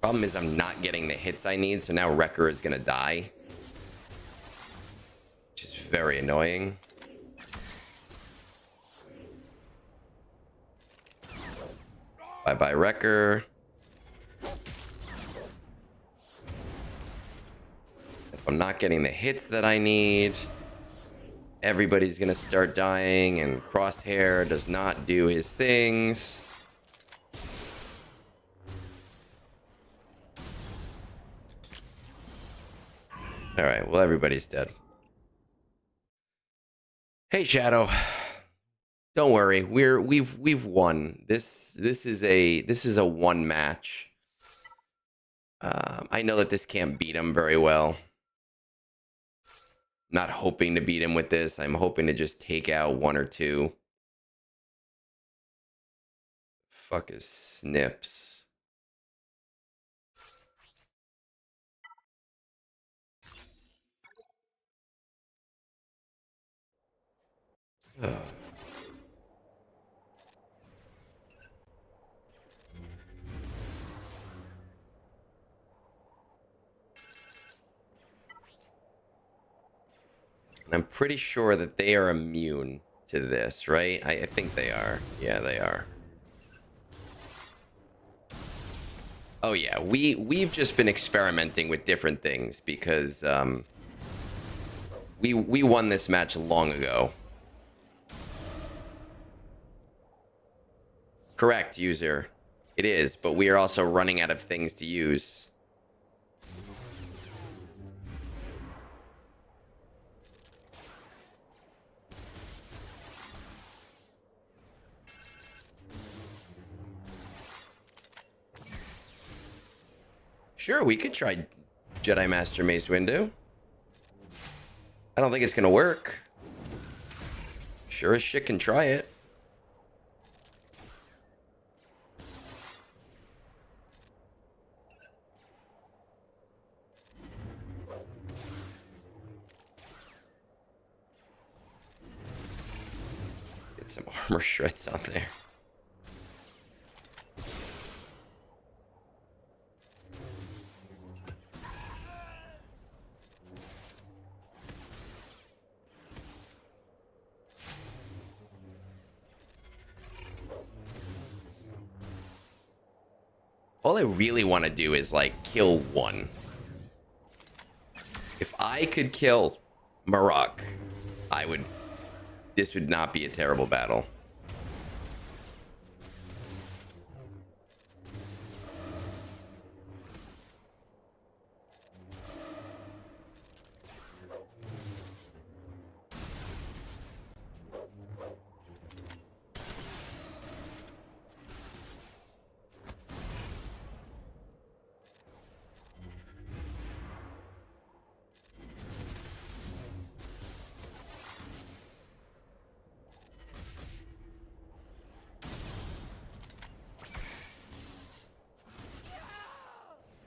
Problem is I'm not getting the hits I need, so now Wrecker is going to die. Which is very annoying. Bye-bye, Wrecker. If I'm not getting the hits that I need, everybody's going to start dying, and Crosshair does not do his things. All right, well, everybody's dead. Hey, Shadow. Don't worry, we've won. This is a one match. I know that this can't beat him very well. Not hoping to beat him with this. I'm hoping to just take out one or two. Fuck his snips. Ugh. I'm pretty sure that they are immune to this, right? I think they are. Yeah, they are. Oh yeah, we've just been experimenting with different things because we won this match long ago. Correct, user. It is, but we are also running out of things to use. Sure, we could try Jedi Master Mace Windu. I don't think it's gonna work. Sure as shit can try it. Get some armor shreds on there. All I really want to do is, like, kill one. If I could kill Marok, I would... This would not be a terrible battle.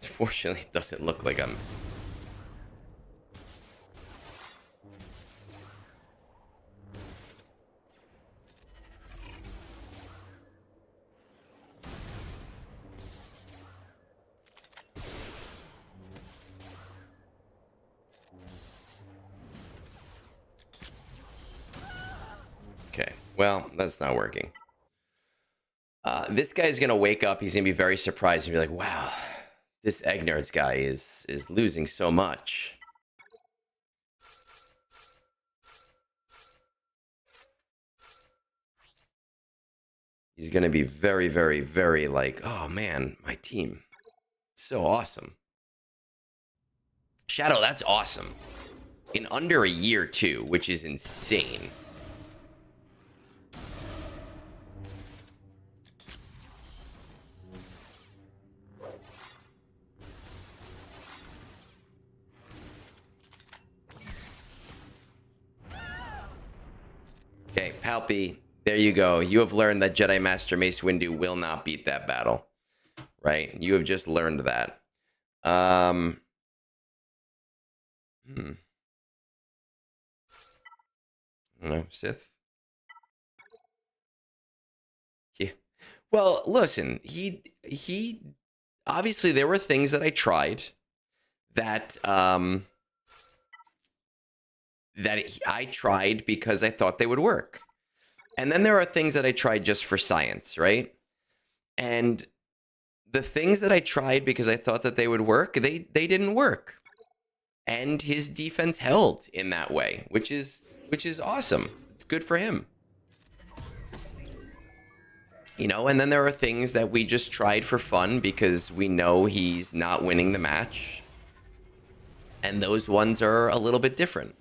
Fortunately, it doesn't look like I'm... Okay, well, that's not working. This guy's gonna wake up, he's gonna be very surprised and be like, wow, this Egnard's guy is losing so much. He's gonna be very, very, very like, oh man, my team, so awesome. Shadow, that's awesome. In under a year too, which is insane. Okay, Palpy, there you go. You have learned that Jedi Master Mace Windu will not beat that battle. Right? You have just learned that. No, Sith? Yeah. Well, listen, he obviously there were things that I tried that I tried because I thought they would work. And then there are things that I tried just for science, right? And the things that I tried because I thought that they would work, they didn't work. And his defense held in that way, which is awesome. It's good for him. You know, and then there are things that we just tried for fun because we know he's not winning the match. And those ones are a little bit different.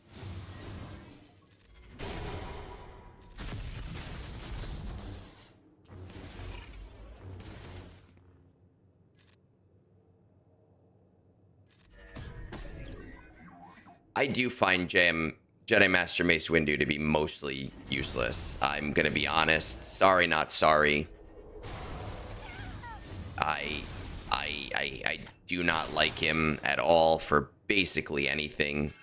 I do find Jedi Master Mace Windu to be mostly useless. I'm gonna be honest. Sorry, not sorry. I do not like him at all for basically anything.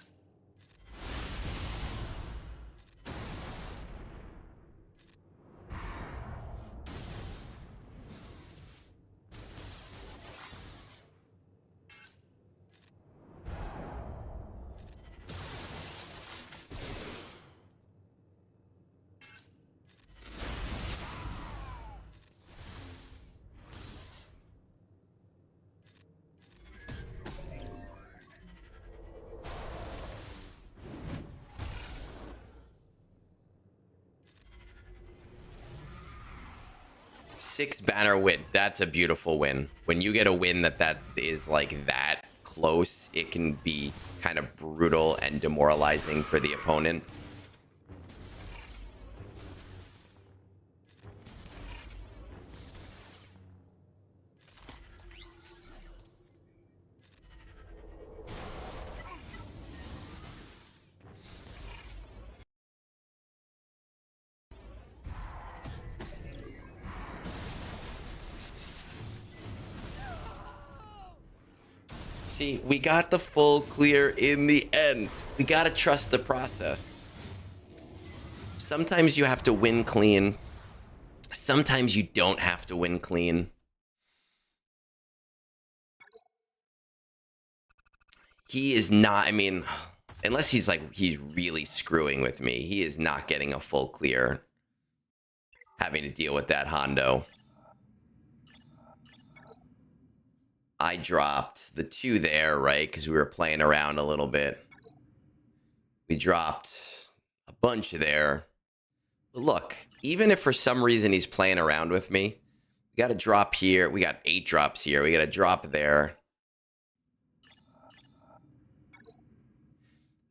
Six banner win. That's a beautiful win. When you get a win that is like that close, it can be kind of brutal and demoralizing for the opponent. See, we got the full clear in the end. We gotta trust the process. Sometimes you have to win clean. Sometimes you don't have to win clean. He is not, I mean, unless he's really screwing with me, he is not getting a full clear. Having to deal with that Hondo. I dropped the 2 there, right? Because we were playing around a little bit. We dropped a bunch there. But look, even if for some reason he's playing around with me, we got a drop here. We got 8 drops here. We got a drop there.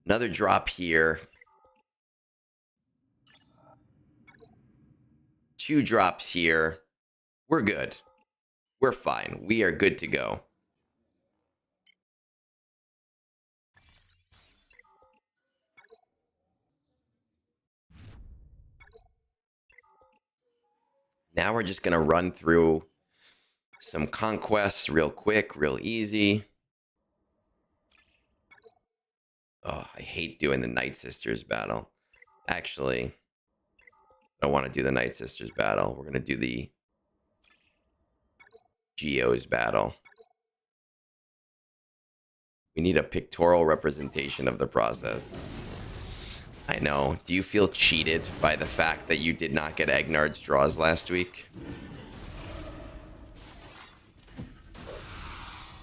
Another drop here. 2 drops here. We're good. We're fine. We are good to go. Now we're just going to run through some conquests real quick, real easy. Oh, I hate doing the Night Sisters battle. Actually, I don't want to do the Night Sisters battle. We're going to do the Geos battle. We need a pictorial representation of the process. I know. Do you feel cheated by the fact that you did not get Agnard's draws last week?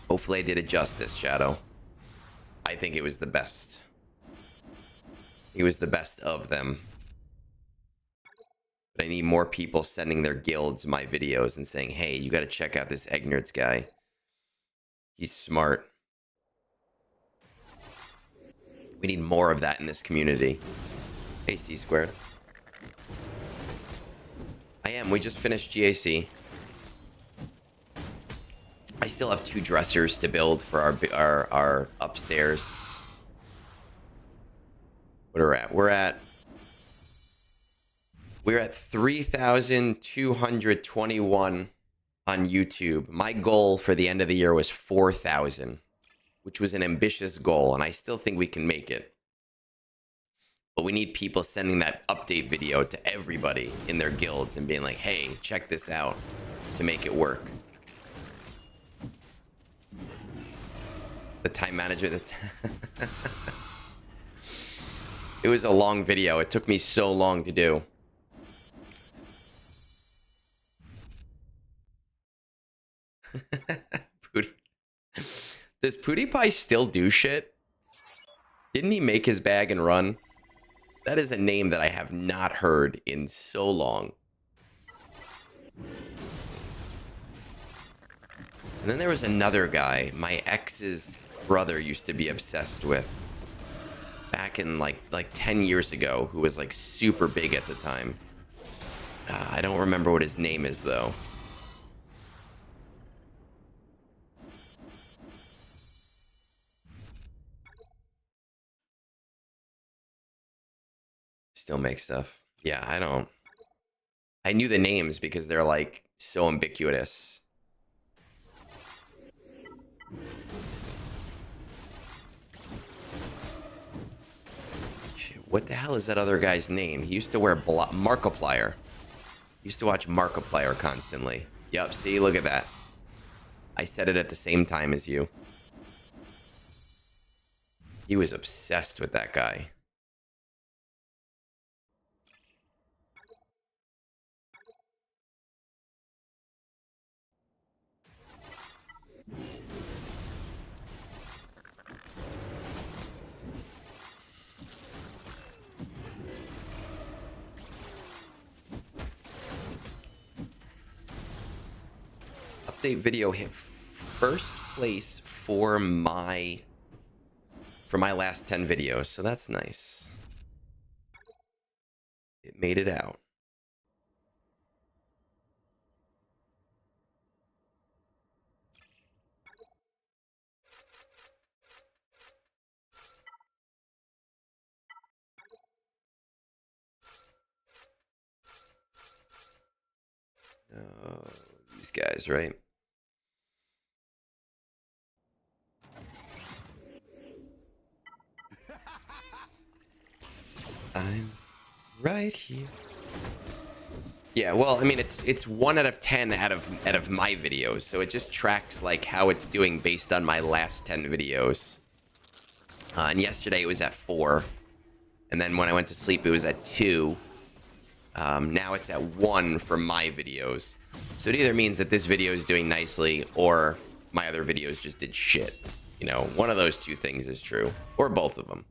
Hopefully I did it justice, Shadow. I think it was the best. It was the best of them. But I need more people sending their guilds my videos and saying, hey, you got to check out this Egnard's guy. He's smart. We need more of that in this community. AC squared. I am. We just finished GAC. I still have 2 dressers to build for our upstairs. What are we at? We're at 3,221 on YouTube. My goal for the end of the year was 4,000, which was an ambitious goal, and I still think we can make it. But we need people sending that update video to everybody in their guilds and being like, hey, check this out, to make it work. The time manager. It was a long video. It took me so long to do. Does PewDiePie still do shit? Didn't he make his bag and run? That is a name that I have not heard in so long. And then there was another guy my ex's brother used to be obsessed with back in like 10 years ago, who was like super big at the time. I don't remember what his name is though. Still make stuff. Yeah, I don't. I knew the names because they're like so ubiquitous. Shit, what the hell is that other guy's name? He used to wear Markiplier. Used to watch Markiplier constantly. Yep, see, look at that. I said it at the same time as you. He was obsessed with that guy. Update video hit first place for my last 10 videos, so that's nice. It made it out. These guys, right? I'm right here. Yeah, well, I mean, it's 1 out of 10 out of my videos, so it just tracks like how it's doing based on my last 10 videos. And yesterday it was at 4, and then when I went to sleep it was at 2. Now it's at 1 for my videos. So it either means that this video is doing nicely or my other videos just did shit. You know, one of those two things is true, or both of them.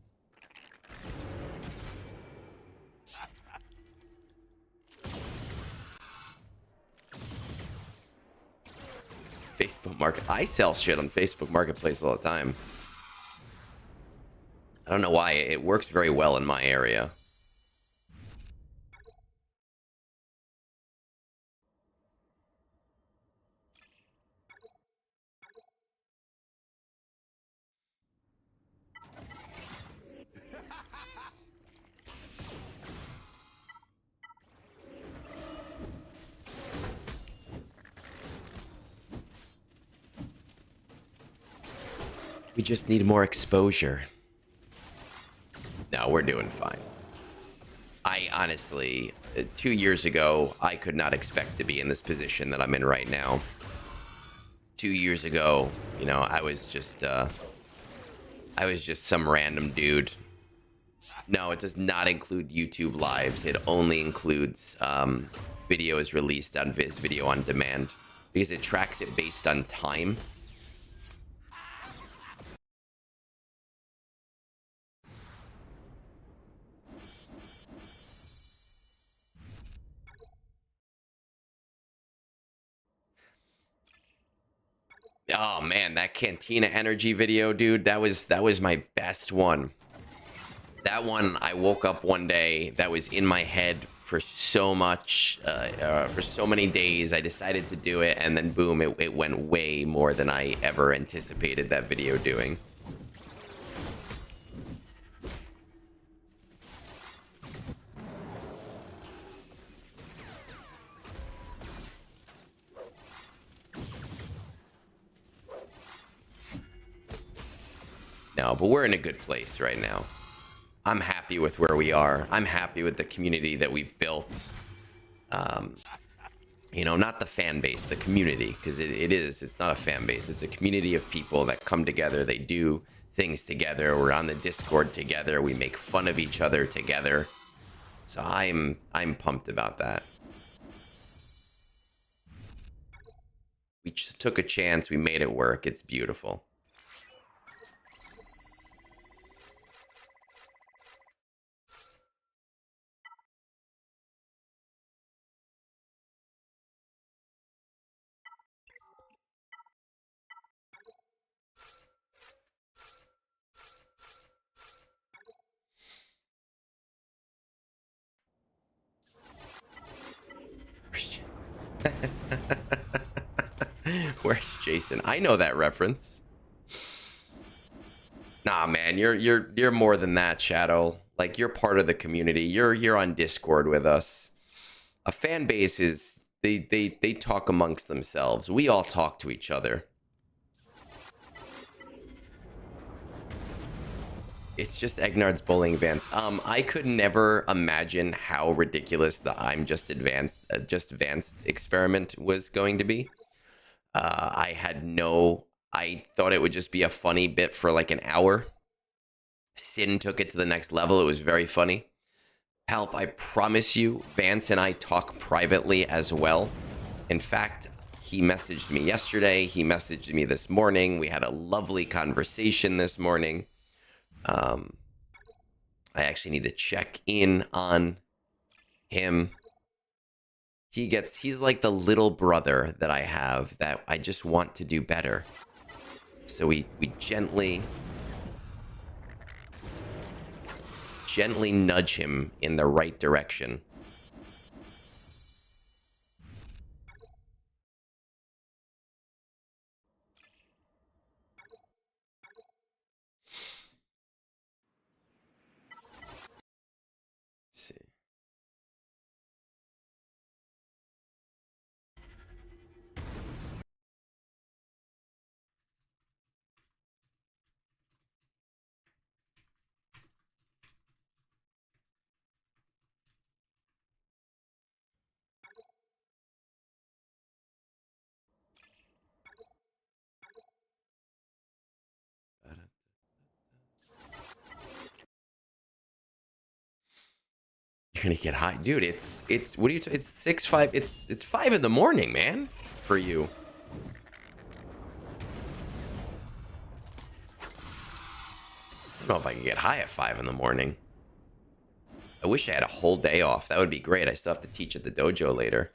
Facebook Market. I sell shit on Facebook Marketplace all the time. I don't know why. It works very well in my area. We just need more exposure. No, we're doing fine. I honestly, 2 years ago, I could not expect to be in this position that I'm in right now. 2 years ago, you know, I was just some random dude. No, it does not include YouTube lives. It only includes videos released on Viz Video on Demand because it tracks it based on time. Oh man, that Cantina Energy video, dude, that was my best one. That one, I woke up one day, that was in my head for so much, for so many days. I decided to do it, and then boom, it went way more than I ever anticipated that video doing. No, but we're in a good place right now. I'm happy with where we are. I'm happy with the community that we've built. You know, not the fan base, the community, because it's not a fan base. It's a community of people that come together. They do things together. We're on the Discord together. We make fun of each other together. So I'm pumped about that. We just took a chance. We made it work. It's beautiful. Where's Jason? I know that reference. Nah, man, you're more than that, Shadow. Like, you're part of the community. You're on Discord with us. A fan base is they talk amongst themselves. We all talk to each other. It's just Egnard's bullying Vance. I could never imagine how ridiculous the I'm just advanced experiment was going to be. I thought it would just be a funny bit for like an hour. Sin took it to the next level. It was very funny. Help, I promise you, Vance and I talk privately as well. In fact, he messaged me yesterday. He messaged me this morning. We had a lovely conversation this morning. I actually need to check in on him. He's like the little brother that I have that I just want to do better. So we gently nudge him in the right direction. Let's see. You're gonna get high, dude. It's what are you? It's 6-5. It's 5 in the morning, man. For you. I don't know if I can get high at 5 in the morning. I wish I had a whole day off. That would be great. I still have to teach at the dojo later.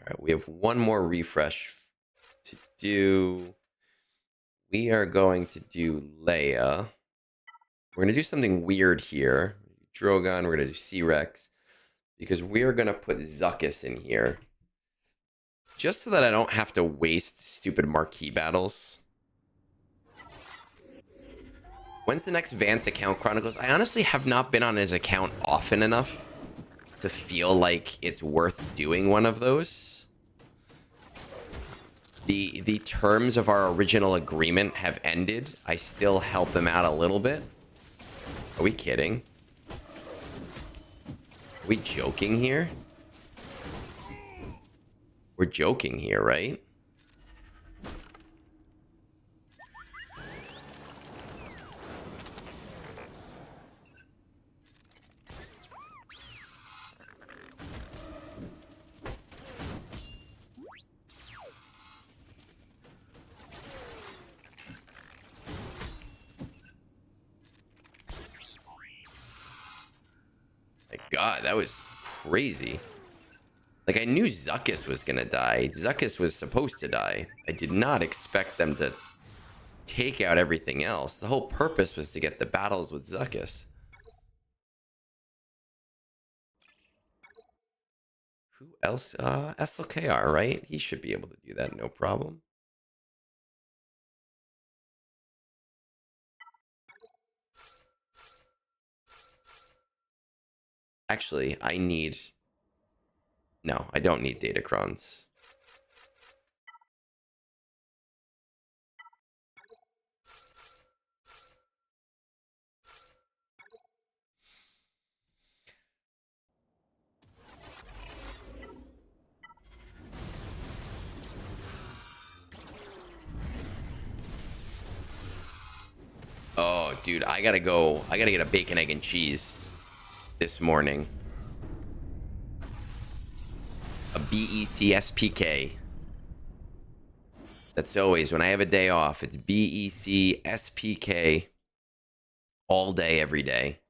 All right, we have one more refresh to do. We are going to do Leia. We're going to do something weird here. Drogon, we're going to do C-Rex. Because we are going to put Zuckuss in here. Just so that I don't have to waste stupid marquee battles. When's the next Vance account Chronicles? I honestly have not been on his account often enough to feel like it's worth doing one of those. The terms of our original agreement have ended. I still help them out a little bit. Are we kidding? Are we joking here? We're joking here, right? My God, that was crazy. Like, I knew Zuckuss was gonna die. Zuckuss was supposed to die. I did not expect them to take out everything else. The whole purpose was to get the battles with Zuckuss. Who else? SLKR, right? He should be able to do that, no problem. Actually, I need... No, I don't need Datacrons. Oh, dude, I gotta go. I gotta get a bacon, egg, and cheese this morning. A BEC SPK. That's always, when I have a day off, it's BEC SPK all day, every day.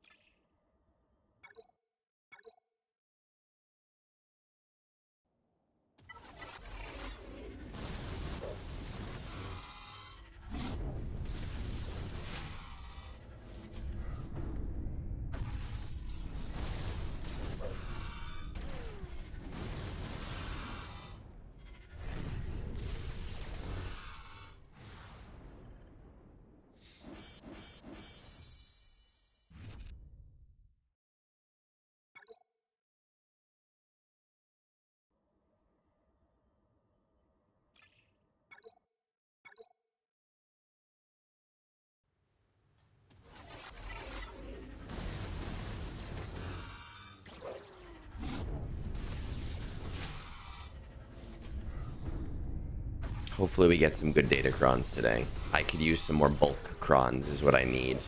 Hopefully we get some good data crons today. I could use some more bulk crons is what I need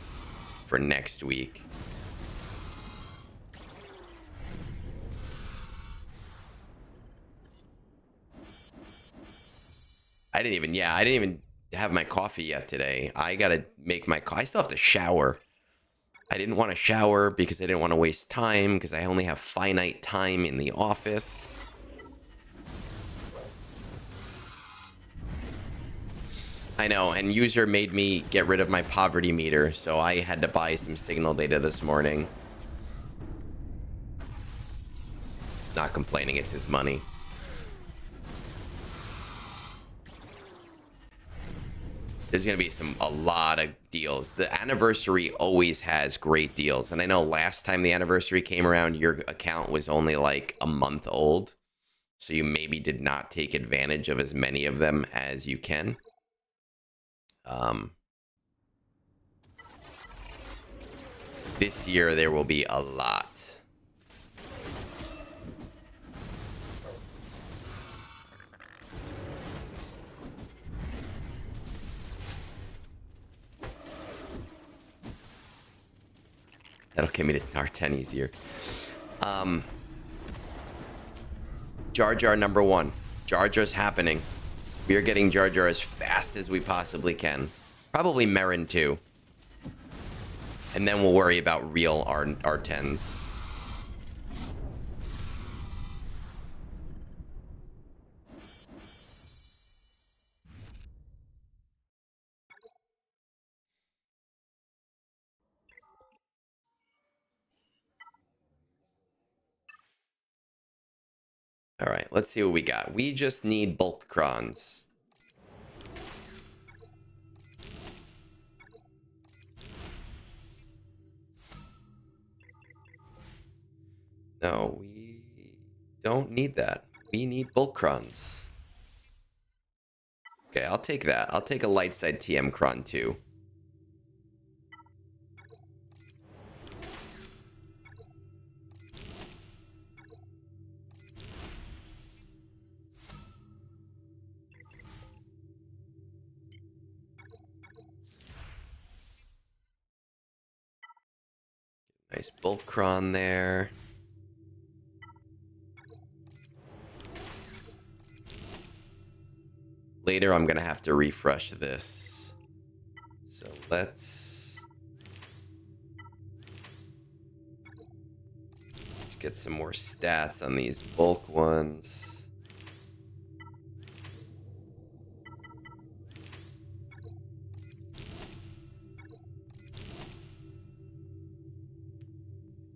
for next week. I didn't even have my coffee yet today. I gotta make my I still have to shower. I didn't want to shower because I didn't want to waste time because I only have finite time in the office. I know, and user made me get rid of my poverty meter, so I had to buy some signal data this morning. Not complaining, it's his money. There's going to be a lot of deals. The anniversary always has great deals. And I know last time the anniversary came around, your account was only like a month old. So you maybe did not take advantage of as many of them as you can. This year, there will be a lot. That'll get me to R10 easier. Jar Jar number 1. Jar Jar's happening. We are getting Jar Jar as fast as we possibly can. Probably Merrin too. And then we'll worry about real R10s. All right, let's see what we got. We just need bulk crons. No, we don't need that. We need bulk crons. Okay, I'll take that. I'll take a light side TM cron too. Nice bulk cron there. Later, I'm going to have to refresh this. So let's get some more stats on these bulk ones.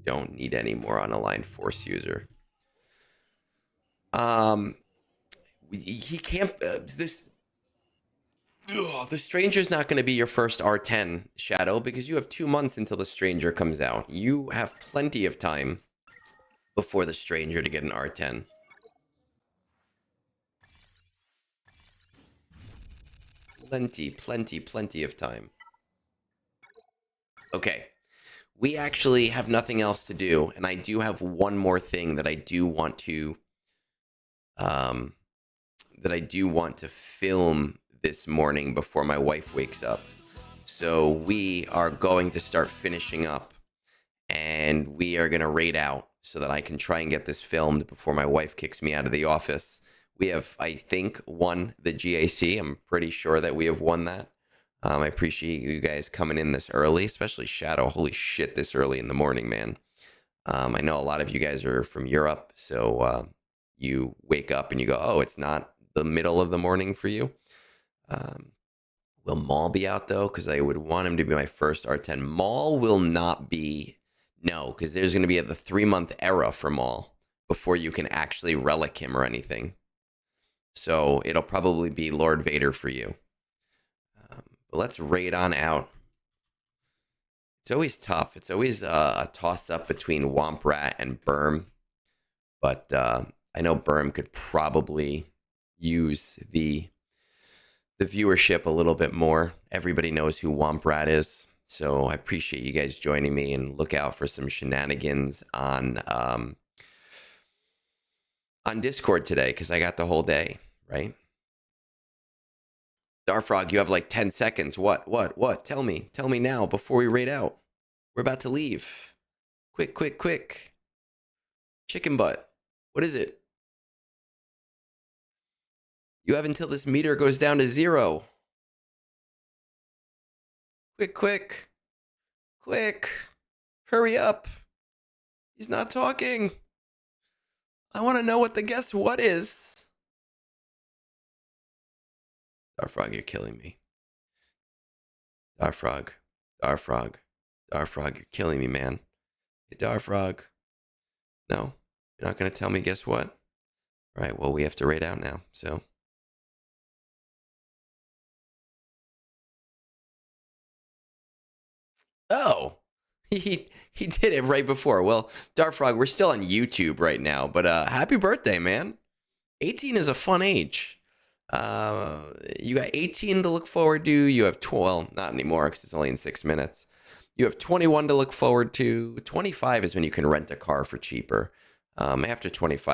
Don't need any more unaligned force user. He can't. The Stranger's not going to be your first R10, Shadow, because you have 2 months until the Stranger comes out. You have plenty of time before the Stranger to get an R10. Plenty of time. Okay. We actually have nothing else to do, and I do have one more thing that I do want to film this morning before my wife wakes up. So we are going to start finishing up, and we are going to raid out so that I can try and get this filmed before my wife kicks me out of the office. We have, I think, won the GAC. I'm pretty sure that we have won that. I appreciate you guys coming in this early, especially Shadow. Holy shit, this early in the morning, man. I know a lot of you guys are from Europe, so you wake up and you go, oh, it's not the middle of the morning for you. Will Maul be out, though? Because I would want him to be my first R10. Maul will not be... No, because there's going to be the 3-month era for Maul before you can actually relic him or anything. So it'll probably be Lord Vader for you. But let's raid on out. It's always tough. It's always a toss-up between Womp Rat and Berm. But I know Berm could probably use the viewership a little bit more. Everybody knows who Womp Rat is. So I appreciate you guys joining me, and look out for some shenanigans on Discord today, because I got the whole day, right? Darfrog, you have like 10 seconds. What? Tell me. Tell me now before we raid out. We're about to leave. Quick, quick, quick. Chicken butt. What is it? You have until this meter goes down to 0. Quick, quick. Quick. Hurry up. He's not talking. I want to know what the guess what is. Darfrog, you're killing me. Darfrog. Darfrog. Darfrog, you're killing me, man. Hey, Darfrog. No? You're not going to tell me guess what? All right, well, we have to raid out now, so. Oh, he did it right before. Well, Darfrog, we're still on YouTube right now, but happy birthday, man. 18 is a fun age. You got 18 to look forward to. You have 12, well, not anymore because it's only in 6 minutes. You have 21 to look forward to. 25 is when you can rent a car for cheaper. After 25,